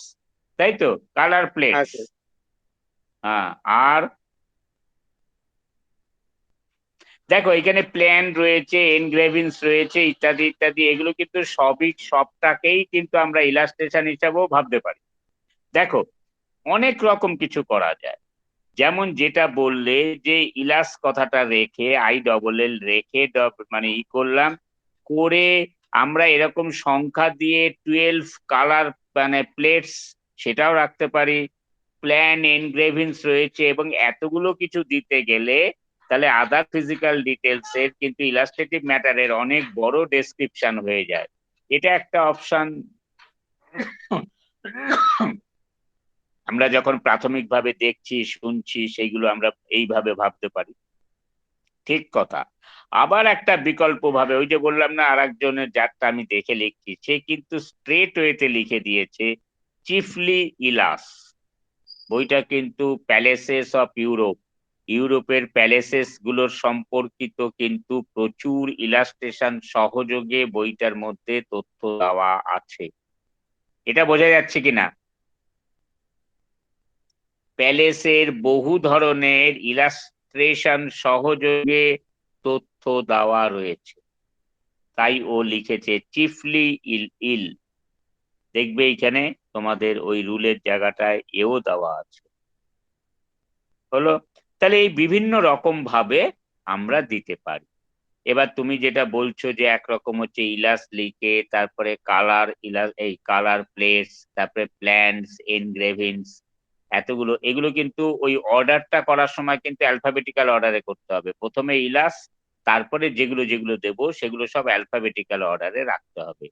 তাই তো, কালার হ্যাঁ প্লেটস। স্যার। হ্যাঁ, আর দেখো এখানে প্ল্যান রয়েছে, এনগ্রেভিংস রয়েছে, ইত্যাদি ইত্যাদি, এগুলো কিন্তু সবটাকেই কিন্তু আমরা ইলাস্ট্রেশন হিসাবেও ভাবতে পারি। দেখো অনেক রকম কিছু করা যায়, যেমন যেটা বললে যে ইলাস কথাটা রেখে ILL রেখে মানে করলাম, করে আমরা এরকম সংখ্যা দিয়ে 12 কালার মানে প্লেটস সেটাও রাখতে পারি, প্ল্যান এনগ্রেভিংস রয়েছে, এবং এতগুলো কিছু দিতে গেলে তাহলে আদার ফিজিক্যাল ডিটেলস এর কিন্তু ইলাস্ট্রেটিভ ম্যাটারের অনেক বড় ডেসক্রিপশন হয়ে যায়। এটা একটা অপশন আমরা যখন প্রাথমিকভাবে দেখছি শুনছি সেইগুলো আমরা এইভাবে ভাবতে পারি, ঠিক কথা। আবার একটা বিকল্প ভাবে, ওই যে বললাম না আরেকজনের যারটা আমি দেখে লিখছি, সে কিন্তু স্ট্রেট ওয়েতে লিখে দিয়েছে চিফলি ইলাস। বইটা কিন্তু প্যালেসেস অফ ইউরোপ, ইউরোপের প্যালেসেস গুলোর সম্পর্কিত কিন্তু প্রচুর ইলাস্ট্রেশন সহযোগে বইটার মধ্যে তথ্য দেওয়া আছে। এটা বোঝা যাচ্ছে কিনা? প্যালেসের বহু ধরনের ইলাস্ট্রেশন সহযোগে তথ্য দেওয়া রয়েছে, তাই ও লিখেছে চিফলি ইল। দেখবে এখানে তোমাদের ওই রুলের জায়গাটায় এও দেওয়া আছে। হলো, তাহলে এই বিভিন্ন রকম ভাবে আমরা দিতে পারি। এবার তুমি যেটা বলছো যে একরকম হচ্ছে ইলাস লিখে তারপরে কালার এই কালার প্লেটস, তারপরে প্ল্যান্স এনগ্রেভিংস, এতগুলো, এগুলো কিন্তু ওই অর্ডারটা করার সময় কিন্তু অ্যালফাবেটিক্যাল অর্ডারে করতে হবে। প্রথমে ইলাস, তারপরে যেগুলো যেগুলো দেবো সেগুলো সব অ্যালফাবেটিক্যাল অর্ডারে রাখতে হবে।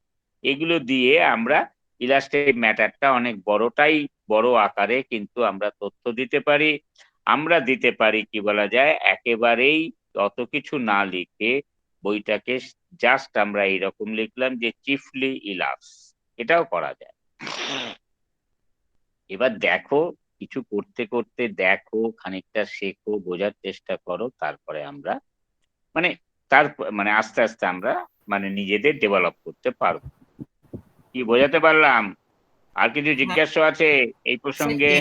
এগুলো দিয়ে আমরা ইলাস্ট্রেটিভ ম্যাটারটা অনেক বড় আকারে কিন্তু আমরা তথ্য দিতে পারি। আমরা দিতে পারি কি বলা যায়, একেবারেই অত কিছু না লিখে বইটাকে জাস্ট আমরা এইরকম লিখলাম যে চিফলি ইলাস, এটাও করা যায়। এবার দেখো কিছু করতে করতে দেখো, খানিকটা শেখো, বোঝার চেষ্টা করো, তারপরে আমরা মানে মানে আস্তে আস্তে আমরা মানে নিজেদের ডেভেলপ করতে পারবো। কি বোঝাতে পারলাম? আর কিছু জিজ্ঞাসা আছে এই প্রসঙ্গে?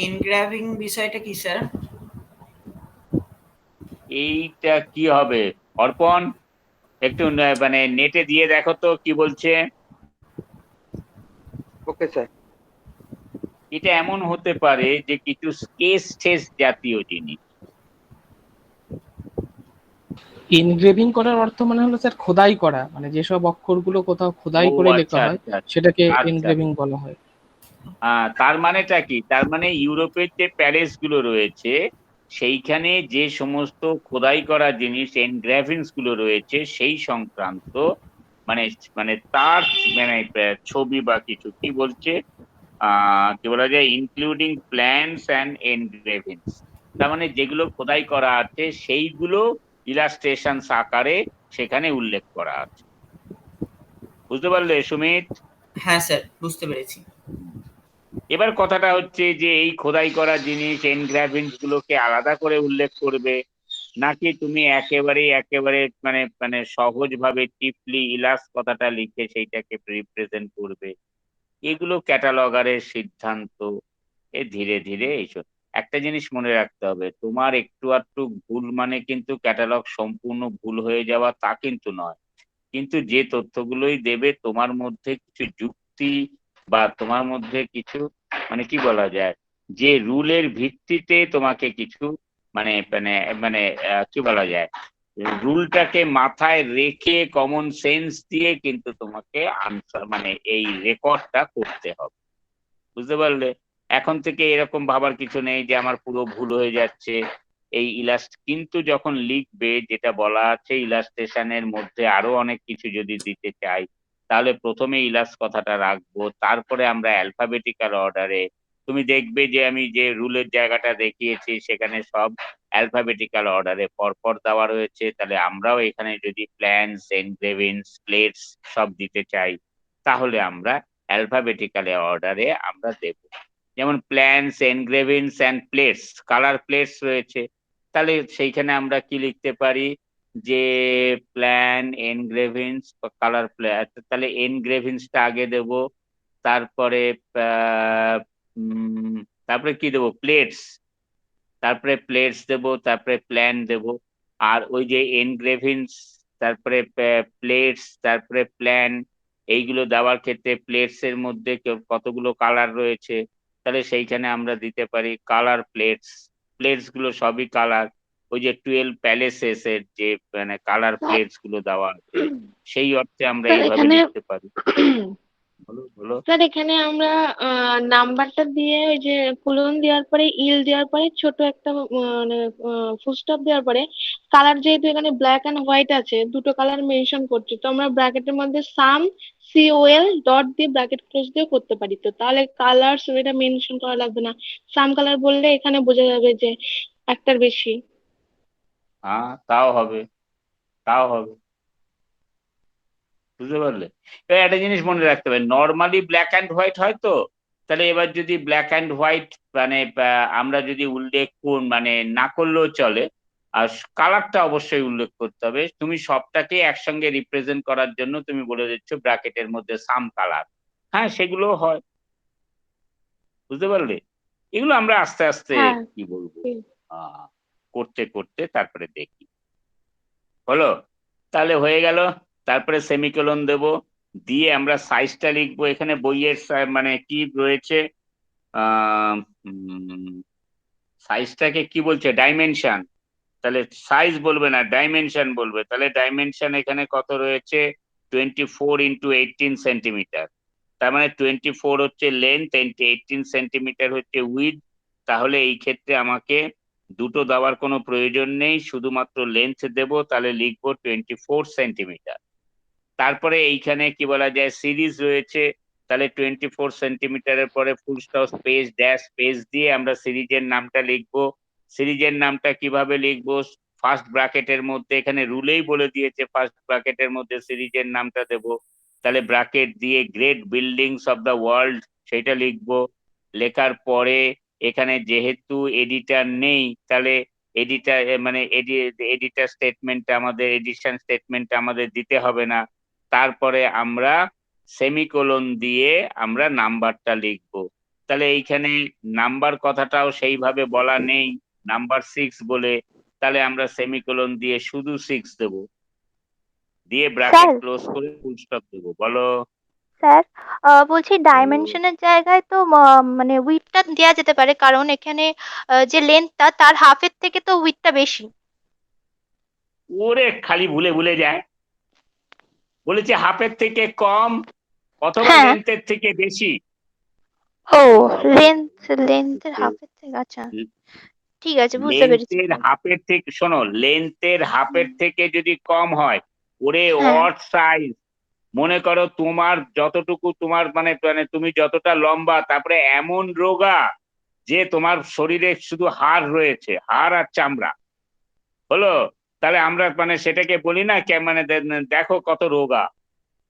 এনগ্রাভিং বিষয়টা কি স্যার? এইটা কি হবে অর্পণ, একটু মানে নেটে দিয়ে দেখো তো কি বলছে। Okay sir. এটা এমন হতে পারে যে কিছু স্কেচ টেস্ট জাতীয় জিনিস। এনগ্রেভিং করার অর্থ মানে হলো স্যার খোদাই করা, মানে যেসব অক্ষরগুলো কোথাও খোদাই করে লেখা হয় সেটাকে এনগ্রেভিং বলা হয়। তার মানেটা কি? তার মানে ইউরোপের যে প্যালেস গুলো রয়েছে সেইখানে যে সমস্ত খোদাই করা জিনিস এনগ্রেভিংস গুলো রয়েছে সেই সংক্রান্ত মানে মানে তার মানে ছবি বা কিছু, কি বলছে কি বলা যায়, ইনক্লুডিং প্ল্যান্স অ্যান্ড এনগ্রেভিংস, তার মানে যেগুলো খোদাই করা আছে সেইগুলো ইলাস্ট্রেশন আকারে সেখানে উল্লেখ করা আছে। বুঝতে পারলে সুমিত? হ্যাঁ স্যার, বুঝতে পেরেছি। এবার কথাটা হচ্ছে যে এই খোদাই করা জিনিস এনগ্রাভিংস গুলোকে আলাদা করে উল্লেখ করবে, নাকি তুমি একেবারে মানে মানে সহজ ভাবে চিফলি ইলাস কথাটা লিখে সেইটাকে রিপ্রেজেন্ট করবে, এগুলো ক্যাটালগারের সিদ্ধান্ত। ধীরে ধীরে এইসব একটা জিনিস মনে রাখতে হবে, তোমার একটু আধটু ভুল মানে কিন্তু ক্যাটালগ সম্পূর্ণ ভুল হয়ে যাওয়া তা কিন্তু নয়, কিন্তু যে তথ্যগুলোই দেবে তোমার মধ্যে কিছু যুক্তি বা তোমার মধ্যে কিছু মানে কি বলা যায়, যে রুলের ভিত্তিতে তোমাকে কিছু মানে মানে মানে কি বলা যায়, রুলটাকে মাথায় রেখে কমন সেন্স দিয়ে কিন্তু তোমাকে আনসার মানে এই রেকর্ডটা করতে হবে। বুঝতে পারলে? এখন থেকে এরকম ভাবার কিছু নেই যে আমার পুরো ভুল হয়ে যাচ্ছে, এই কিন্তু যখন লিখবে, যেটা বলা আছে ইলাস্ট্রেশনের মধ্যে আরো অনেক কিছু যদি দিতে চাই, তাহলে প্রথমে কথাটা রাখবো, তারপরে আমরা অ্যালফাবেটিক্যাল অর্ডারে, তুমি দেখবে যে আমি যে রুলের জায়গাটা দেখিয়েছি সেখানে সব অ্যালফাবেটিক্যাল অর্ডারে পরপর দেওয়া রয়েছে। তাহলে আমরাও এখানে যদি প্ল্যানস, এনগ্রেভিংস, প্লেটস সব দিতে চাই, তাহলে আমরা অ্যালফাবেটিক্যাল অর্ডারে আমরা দেব। যেমন plans, engravings and plates, colour plates রয়েছে, তাহলে সেইখানে আমরা কি লিখতে পারি যে প্ল্যান, এনগ্রেভিংস, কালার প্লেট, তাহলে এনগ্রেভিংসটা আগে দেব, তারপরে তারপরে কি দেবো, প্লেটস, তারপরে প্লেটস দেব, তারপরে প্ল্যান দেব। আর ওই যে এনগ্রেভিংস, তারপরে প্লেটস, তারপরে প্ল্যান, এইগুলো দেওয়ার ক্ষেত্রে প্লেটস এর মধ্যে কতগুলো কালার রয়েছে, তাহলে সেইখানে আমরা দিতে পারি কালার প্লেটস। প্লেটস গুলো সবই কালার, ওই যে 12 প্যালেসেস এর যে মানে কালার প্লেটস গুলো দেওয়া আছে, সেই অর্থে আমরা স্যার এইভাবে এখানে লিখতে পারি। বলো বলো। স্যার এখানে আমরা নাম্বারটা দিয়ে ওই যে কোলন দেওয়ার পরে দেওয়ার পরে ছোট একটা মানে ফুল স্টপ দেওয়ার পরে কালার, যেহেতু এখানে ব্ল্যাক এন্ড হোয়াইট আছে, দুটো কালার মেনশন করছি, তো আমরা ব্র্যাকেটের মধ্যে সাম COL ডট দিয়ে ব্র্যাকেট ক্লোজ দিয়ে করতে পারি। তো তাহলে কালার এটা মেনশন করা লাগবে না, সাম কালার বললে এখানে বোঝা যাবে যে একটার বেশি। হ্যাঁ, তাও হবে, তাও হবে, বুঝতে পারলে? এবার একটা জিনিস মনে রাখতে হবে, নর্মালি ব্ল্যাক অ্যান্ড হোয়াইট হয় তো, তাহলে এবার যদি ব্ল্যাক অ্যান্ড হোয়াইট মানে আমরা যদি উল্লেখ মানে না করলেও চলে, আর কালারটা অবশ্যই উল্লেখ করতে হবে। তুমি সবটাকে একসঙ্গে রিপ্রেজেন্ট করার জন্য তুমি বলে দিচ্ছ ব্র্যাকেটের মধ্যে সাম কালার, হ্যাঁ সেগুলো হয়, বুঝতে পারলে? এগুলো আমরা আস্তে আস্তে হ্যাঁ কি বলবো করতে করতে তারপরে দেখি। হলো? তাহলে হয়ে গেল। তারপরে সেমিকোলন দেব, দিয়ে আমরা সাইজটা লিখবো। এখানে বইয়ের মানে কি রয়েছে, সাইজটাকে কি বলছে, ডাইমেনশন। তাহলে সাইজ বলবে না, ডাইমেনশন বলবে। তাহলে ডাইমেনশন এখানে কত রয়েছে, 24x18 সেন্টিমিটার। তার মানে 24 হচ্ছে লেন্থ, 18 সেন্টিমিটার হচ্ছে উইথ। তাহলে এই ক্ষেত্রে আমাকে দুটো দেওয়ার কোনো প্রয়োজন নেই, শুধুমাত্র লেন্থ দেব, তাহলে লিখবো 24 সেন্টিমিটার। তারপরে এইখানে কি বলা যায়, সিরিজ রয়েছে, তাহলে 24 সেন্টিমিটারের পরে full stop, space, dash, space দিয়ে আমরা সিরিজের নামটা লিখবো। সিরিজের নামটা কিভাবে লিখবো, ফার্স্ট ব্র্যাকেটের মধ্যে, এখানে রুলেই বলে দিয়েছে ফার্স্ট ব্র্যাকেটের মধ্যে সিরিজের নামটা দেব। তাহলে ব্র্যাকেট দিয়ে great buildings of the world সেটা লিখবো। লেখার পরে এখানে যেহেতু এডিটার নেই, তাহলে এডিটার মানে এডিটার স্টেটমেন্ট আমাদের, এডিশন স্টেটমেন্ট আমাদের দিতে হবে না। তারপরে আমরা সেমিকোলন দিয়ে আমরা নাম্বারটা লিখবো। তাহলে এইখানে নাম্বার কথাটাও সেইভাবে বলা নেই, নাম্বার 6 বলে, তাহলে আমরা সেমিকোলন দিয়ে শুধু 6 দেবো, দিয়ে ব্র্যাকেট স্যার ক্লোজ করে ফুল স্টপ দেবো। বলো। স্যার বলছি ডাইমেনশনের জায়গায় তো মানে উইডথটা দেওয়া যেতে পারে, কারণ এখানে যে লেন্থটা তার হাফের থেকে তো উইডথটা বেশি। ওরে খালি ভুলে ভুলে যায়, বলেছে হাফের থেকে কম অথবা হ্যাঁ। লেন্থের থেকে বেশি। ও, লেন্থের হাফের থেকে, আচ্ছা ঠিক আছে, বুঝতে পেরেছি। লেন্থের হাফের থেকে, শোনো, লেন্থের হাফের থেকে যদি কম হয়, ওরে হ্যাঁ অড সাইজ, মনে করো তোমার যতটুকু তোমার মানে মানে তুমি যতটা লম্বা, তারপরে এমন রোগা যে তোমার শরীরে শুধু হাড় রয়েছে, হাড় আর চামড়া, হলো? তাহলে আমরা মানে সেটাকে বলি না মানে দেখো কত রোগা।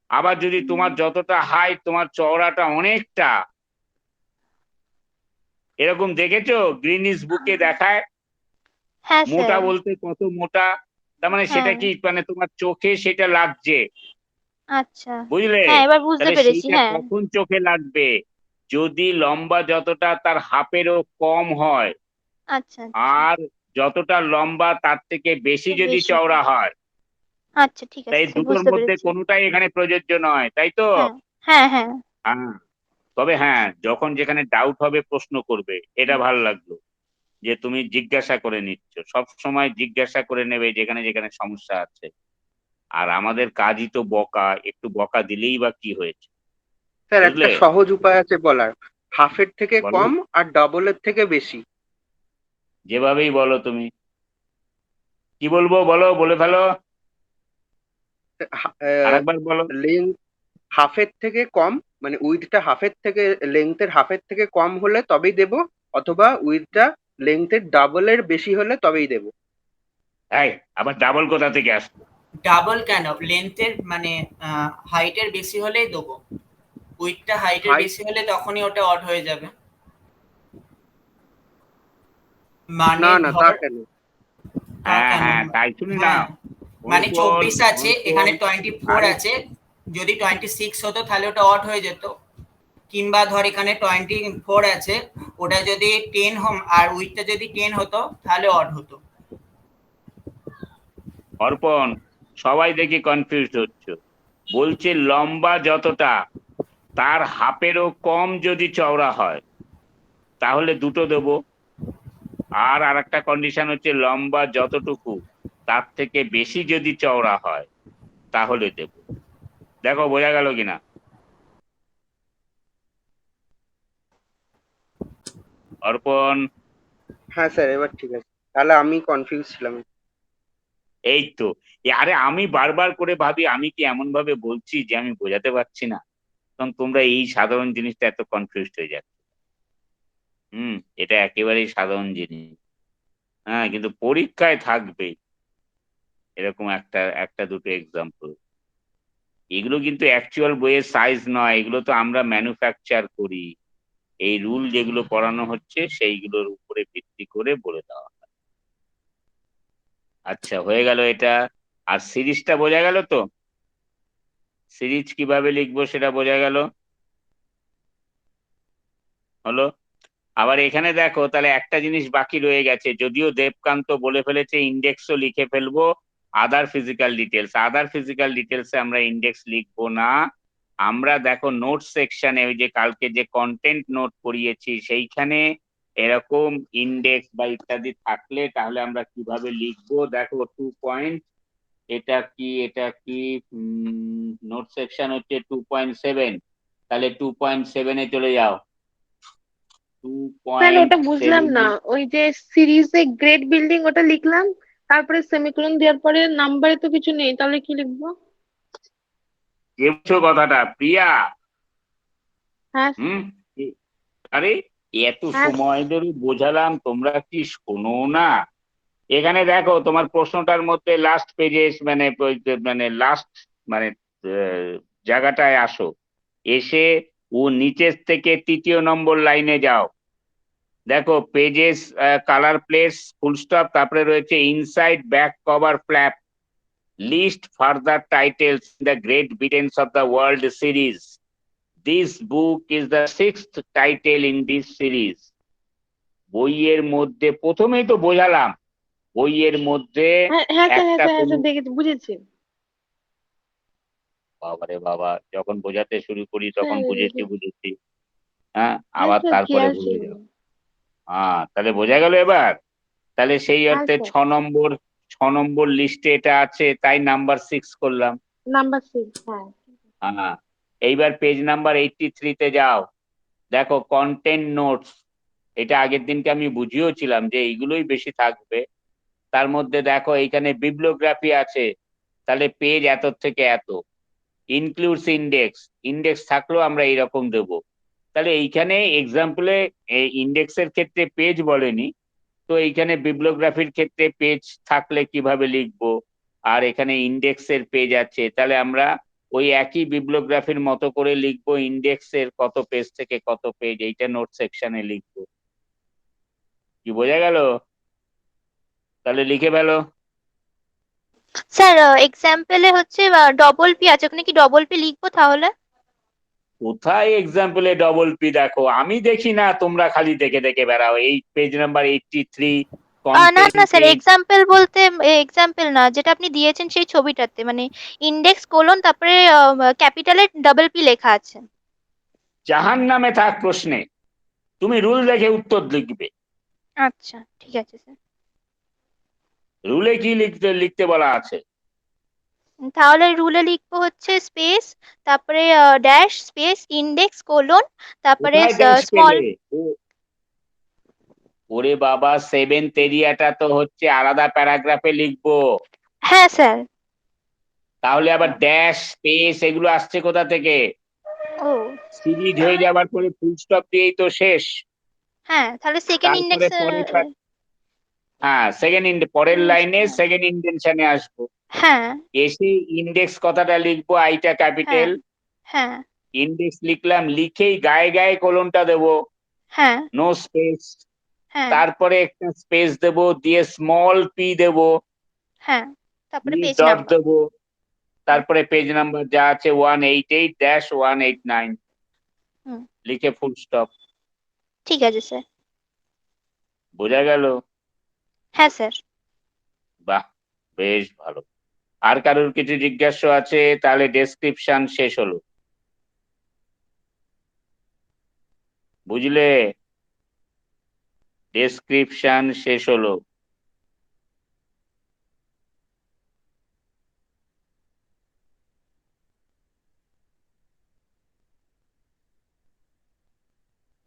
আবার যদি তোমার যতটা হাইট, তোমার চওড়াটা অনেকটা, এরকম দেখেছো গ্রিনিস বুকে দেখায় হ্যাঁ মোটা স্যার। বলতে কত মোটা, তার মানে সেটা হ্যাঁ কি মানে তোমার চোখে সেটা লাগছে, আচ্ছা, বুঝলে? হ্যাঁ এবার বুঝতে তাহলে পেরেছি, সেইটা হ্যাঁ। কখন চোখে লাগবে, যদি লম্বা যতটা তার হাফেরও কম হয়, আচ্ছা আচ্ছা, আর যতটা লম্বা তার থেকে বেশি একটু যদি বেশি চওড়া হয়। হয়। আচ্ছা ঠিক তাই আছে স্যার, দুটোর বুঝতে মধ্যে পেরেছি। কোনোটাই এখানে প্রযোজ্য নয়, তাই তো? হ্যাঁ হ্যাঁ হ্যাঁ। হ্যাঁ, তবে হ্যাঁ, যখন যেখানে ডাউট হবে প্রশ্ন করবে, এটা ভালো লাগলো যে তুমি জিজ্ঞাসা করে নিচ্ছ। সব সময় জিজ্ঞাসা করে নেবে যেখানে যেখানে সমস্যা আছে। আর আমাদের কাজই তো বকা, একটু বকা দিলেই বা কি হয়েছে, স্যার একটা বুঝলে? সহজ উপায় আছে বলার, হাফের থেকে বলো, কম আর ডবলের থেকে বেশি। যেভাবেই বলো তুমি। কি বলবো বলো, বলে ফেলো, আরেকবার বলো। লেন্থ হাফের থেকে কম, মানে উইডথটা হাফের থেকে, লেন্থের হাফের থেকে কম হলে তবেই দেব, অথবা উইডথটা লেন্থের ডাবলের বেশি হলে তবেই দেব। এই আবার ডাবল কোথা থেকে আসলো? ডাবল কেন, লেন্থের মানে হাইটের বেশি হলেই দেবো। উইডথটা হাইটের হাইট বেশি হলে তখনই ওটা অড হয়ে যাবে। না মানে না, তা ধর কেন? হ্যাঁ কেন, হ্যাঁ, তাই শুনে হ্যাঁ নাও। মানে অর্পণ 24 আছে, এখানে অর্পণ 24 আরে আছে, যদি 26 হতো তাহলে ওটা অড হয়ে যেত। কিংবা ধর এখানে 24 আছে, ওটা যদি 10 আর উইথটা যদি 10 হতো তাহলে অড হতো। অর্পণ, সবাই দেখি কনফিউজ হচ্ছে। বলছে লম্বা যতটা তার হাফেরও কম যদি চওড়া হয় তাহলে দুটো দেব, আর আরেকটা কন্ডিশন হচ্ছে লম্বা যতটুকু তার থেকে বেশি যদি চওড়া হয় তাহলে দেব। দেখো বোঝা গেল কিনা? অর্পণ, হ্যাঁ স্যার, এবার ঠিক আছে। তাহলে আমি কনফিউজ ছিলাম। এই তো। আরে আমি বারবার করে ভাবি আমি কি এমন ভাবে বলছি যে আমি বোঝাতে পারছি না, তখন তোমরা এই সাধারণ জিনিসটা এত কনফিউজ হয়ে যাচ্ছে। এটা একেবারেই সাধারণ জিনিস। হ্যাঁ, কিন্তু পরীক্ষায় থাকবে এরকম একটা একটা দুটো এক্সাম্পল। এগুলো কিন্তু অ্যাকচুয়াল বইয়ের সাইজ নয়, এগুলো তো আমরা ম্যানুফ্যাকচার করি। এই রুল যেগুলো পড়ানো হচ্ছে সেইগুলোর উপরে ভিত্তি করে বলে দেওয়া হয়। আচ্ছা, হয়ে গেল এটা। আর সিরিজটা বোঝা গেল তো? সিরিজ কিভাবে লিখবো সেটা বোঝা গেল, হলো? আবার এখানে দেখো, তাহলে একটা জিনিস বাকি রয়ে গেছে, যদিও দেবকান্ত বলে ফেলেছে ইন্ডেক্সও লিখে ফেলবো। Other physical details, other physical ডিটেলসে আমরা ইন্ডেক্স লিখবো না। আমরা দেখো নোট সেকশনে ওই যে কালকে যে কন্টেন্ট নোট করিয়েছি সেইখানে এরকম ইন্ডেক্স বা ইত্যাদি থাকলে তাহলে আমরা কিভাবে লিখবো, দেখো 2 পয়েন্ট, এটা কি নোট সেকশন হচ্ছে 2.7, তাহলে 2.7-এ চলে যাও। টু স্যার পয়েন্ট ওটা বুঝলাম সেভেন না, ওই যে সিরিজে গ্রেড বিল্ডিং ওটা লিখলাম, তারপরে সেমিকোলন দেওয়ার পরে নাম্বারে তো কিছু নেই, তাহলে কি লিখবো? কেমছো কথাটা প্রিয়া? হ্যাঁ হুম আরে এত হ্যাঁ সময় ধরে বোঝালাম, তোমরা কি শোনো না? এখানে দেখো তোমার প্রশ্নটার মধ্যে লাস্ট পেজে, মানে মানে লাস্ট, মানে জায়গাটায় আসো, এসে ও নিচের থেকে 3য় নম্বর লাইনে যাও। দেখো pages, colour plates, full stop, তারপরে রয়েছে inside back cover flap, list further titles the great Britain's of the world series, this book is the 6th title in this series. বইয়ের মধ্যে প্রথমেই তো বোঝালাম, বইয়ের মধ্যে হ্যাঁ হ্যাঁ স্যার, হ্যাঁ একটা স্যার, হ্যাঁ কোনো, স্যার, দেখেছি, বুঝেছি বাবারে বাবা, যখন বোঝাতে শুরু করি তখন স্যার। বুঝেছি বুঝেছি, হ্যাঁ হ্যাঁ আবার স্যার, তারপরে খেয়াল ভুলে ছিল। যাও। হ্যাঁ, তাহলে বোঝা গেল এবার? তাহলে সেই হ্যাঁ অর্থে স্যার, 6 নম্বর লিস্টে এটা আছে, তাই নাম্বার 6 করলাম। নাম্বার 6, হ্যাঁ। হ্যাঁ, এইবার পেজ নাম্বার 83-তে যাও। দেখো কন্টেন্ট নোটস, এটা আগের দিনকে আমি বুঝিয়েছিলাম যে এইগুলোই বেশি থাকবে। তার মধ্যে দেখো এইখানে বিবলিওগ্রাফি আছে, তাহলে পেজ এত থেকে এত, ইনক্লুডস ইন্ডেক্স, ইন্ডেক্স থাকলেও আমরা এইরকম দেব। তাহলে এইখানে এক্সাম্পলে ইন্ডেক্সের ক্ষেত্রে পেজ বলেনি, তো এইখানে বিবলিওগ্রাফির ক্ষেত্রে পেজ থাকলে কিভাবে লিখবো, আর এখানে ইন্ডেক্সের পেজ আছে, তাহলে আমরা ওই একই বিবলিওগ্রাফির মতো করে লিখবো, ইন্ডেক্সের কত পেজ থেকে কত পেজ, এইটা নোট সেকশনে লিখবো। কি বোঝা গেল? তাহলে লিখে ফেলো। স্যার এক্সাম্পলে হচ্ছে ডবল পি আছে, ওখানে কি ডবল পি লিখবো তাহলে? কোথায় এক্সাম্পলে ডবল পি? দেখো আমি দেখি না, তোমরা খালি দেখে দেখে বেড়াও। এই পেজ নাম্বার 83, না কন্টেন্ট না স্যার, পেজ। এক্সাম্পল বলতে এক্সাম্পল না, যেটা আপনি দিয়েছেন সেই ছবিটাতে, মানে ইন্ডেক্স কোলন তারপরে ক্যাপিটালে ডাবল পি লেখা আছে। জাহান নামে থাক প্রশ্নে, তুমি রুল দেখে উত্তর লিখবে। আচ্ছা ঠিক আছে স্যার। রুলে কি লিখতে লিখতে বলা আছে? তাহলে রুলে লিখবো হচ্ছে স্পেস, তারপরে ড্যাশ, স্পেস, ইন্ডেক্স কোলন, তারপরে কোথায় ড্যাশ স্মল। পেলে? ও ওরে বাবা, সেভেন্থ এরিয়াটা তো হচ্ছে আলাদা প্যারাগ্রাফে লিখবো, হ্যাঁ স্যার। তাহলে আবার ড্যাশ স্পেস এগুলো আসছে কোথা থেকে? ও সিরিজ হয়ে যাবার পরে ফুল স্টপ দিয়েই তো শেষ। হ্যাঁ, তাহলে সেকেন্ড তারপরে ইন্ডেক্স। হ্যাঁ, পরের লাইনে সেকেন্ড ইন্টেনশনে আসবো, হ্যাঁ এসে ইন্ডেক্স কথাটা লিখবো, আইটা হ্যাঁ ক্যাপিটাল, হ্যাঁ ইন্ডেক্স লিখলাম, লিখেই গায়ে গায়ে কলনটা দেবো, হ্যাঁ নো স্পেস, হ্যাঁ তারপরে একটা স্পেস দেবো, দিয়ে স্মল পি দেবো, হ্যাঁ, তারপরে পেজ ডট নাম্বার। দেবো, তারপরে পেজ নাম্বার যা আছে 188-189 হুম, লিখে ফুল স্টপ। ঠিক আছে স্যার। বোঝা গেল? হ্যাঁ স্যার। বাহ, বেশ ভালো। আর কারোর কিছু জিজ্ঞাসা আছে? তাহলে ডেসক্রিপশন শেষ হলো, বুঝলে? ডেসক্রিপশন শেষ হলো।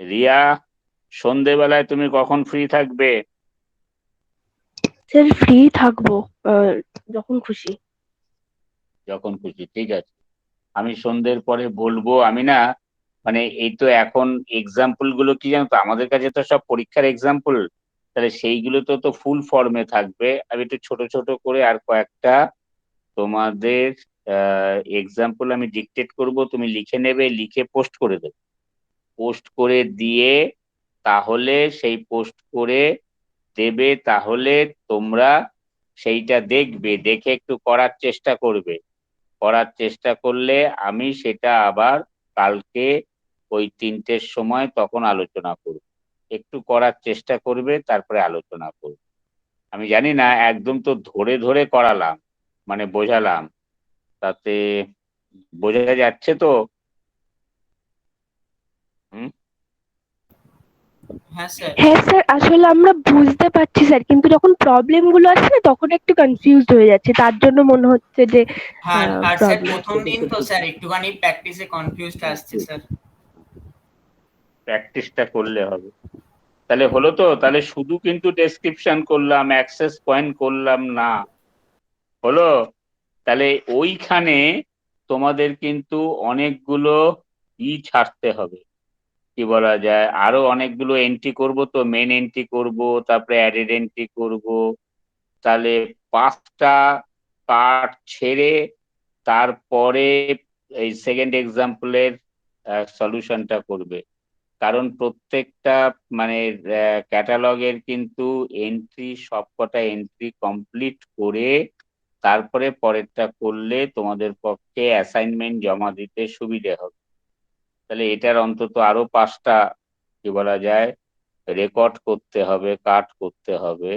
রিয়া, সন্ধেবেলায় তুমি কখন ফ্রি থাকবে? স্যার ফ্রি থাকবো যখন খুশি। যখন খুশি, ঠিক আছে। আমি সন্ধ্যের পরে বলবো। আমি না, মানে এই তো এখন এক্সাম্পল গুলো কি জানো তো, আমাদের কাছে তো সব পরীক্ষার এক্সাম্পল, তাহলে সেইগুলো তো তো ফুল ফর্মে থাকবে। আমি একটু ছোট ছোট করে আর কয়েকটা তোমাদের এক্সাম্পল আমি ডিকটেট করব, তুমি লিখে নেবে, লিখে পোস্ট করে দেবে। পোস্ট করে দিয়ে তাহলে সেই পোস্ট করে দেবে, তাহলে তোমরা সেইটা দেখবে, দেখে একটু করার চেষ্টা করবে। করার চেষ্টা করলে আমি সেটা আবার কালকে ওই 3টের সময় তখন আলোচনা করব। একটু করার চেষ্টা করবে, তারপরে আলোচনা করব। আমি জানি না, একদম তো ধরে ধরে করালাম, মানে বোঝালাম, তাতে বোঝা যাচ্ছে তো? হুম। হ্যাঁ স্যার। হ্যাঁ স্যার, আসলে আমরা বুঝতে পারছি স্যার, কিন্তু যখন প্রবলেম গুলো আসছে না তখন একটু কনফিউজড হয়ে যাচ্ছে, তার জন্য মনে হচ্ছে যে হ্যাঁ, আর স্যার প্রবলেম। প্রথম দিন তো স্যার একটুখানি প্র্যাকটিসে কনফিউজড আসছে স্যার। প্র্যাকটিসটা করলে হবে। তাহলে হলো তো? তাহলে শুধু কিন্তু ডেসক্রিপশন করলাম, অ্যাক্সেস পয়েন্ট করলাম না, হলো? তাহলে ওইখানে তোমাদের কিন্তু অনেকগুলো ছাড়তে হবে, কি বলা যায়, আরো অনেকগুলো এন্ট্রি করব, তো মেন এন্ট্রি করব, তারপরে অ্যাডেড এন্ট্রি করব। তাহলে 5টা পার্ট ছেড়ে তারপরে এই সেকেন্ড এক্সাম্পলের সলিউশনটা করবে। কারণ প্রত্যেকটা মানে ক্যাটালগের কিন্তু এন্ট্রি, সবকটা এন্ট্রি কমপ্লিট করে তারপরে পরেরটা করলে তোমাদের পক্ষে অ্যাসাইনমেন্ট জমা দিতে সুবিধে হবে। তাহলে এটার অন্তত আরো 5টা, কি বলা যায়, রেকর্ড করতে হবে, কাট করতে হবে,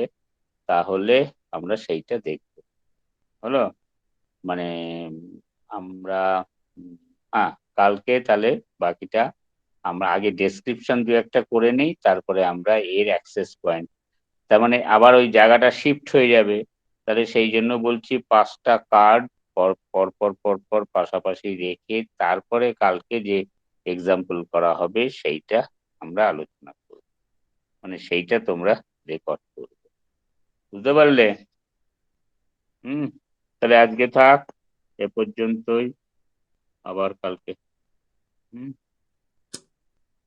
তাহলে আমরা সেইটা দেখব, হলো? মানে আমরা হ্যাঁ, কালকে তাহলে বাকিটা আমরা আগে ডেসক্রিপশন দু একটা করে নিই, তারপরে আমরা এর অ্যাক্সেস পয়েন্ট, তার মানে আবার ওই জায়গাটা শিফট হয়ে যাবে। তাহলে সেই জন্য বলছি 5টা কার্ড পর পর পর পর পর পাশাপাশি রেখে তারপরে কালকে যে এক্সাম্পল করা হবে সেইটা আমরা আলোচনা করব, মানে সেইটা তোমরা রেকর্ড করবে, বুঝতে পারলে? হুম। তাহলে আজকে থাক এ পর্যন্তই, আবার কালকে। হুম,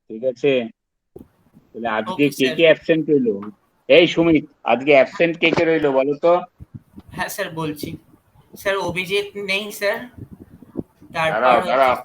ঠিক আছে। তাহলে আজকে ওকে কে স্যার। কে অ্যাবসেন্ট রইলো? এই সুমিত, আজকে অ্যাবসেন্ট কে কে রইলো বলো তো? হ্যাঁ স্যার বলছি। স্যার অভিজিৎ নেই স্যার, তারপর দাঁড়াও হচ্ছে দাঁড়াও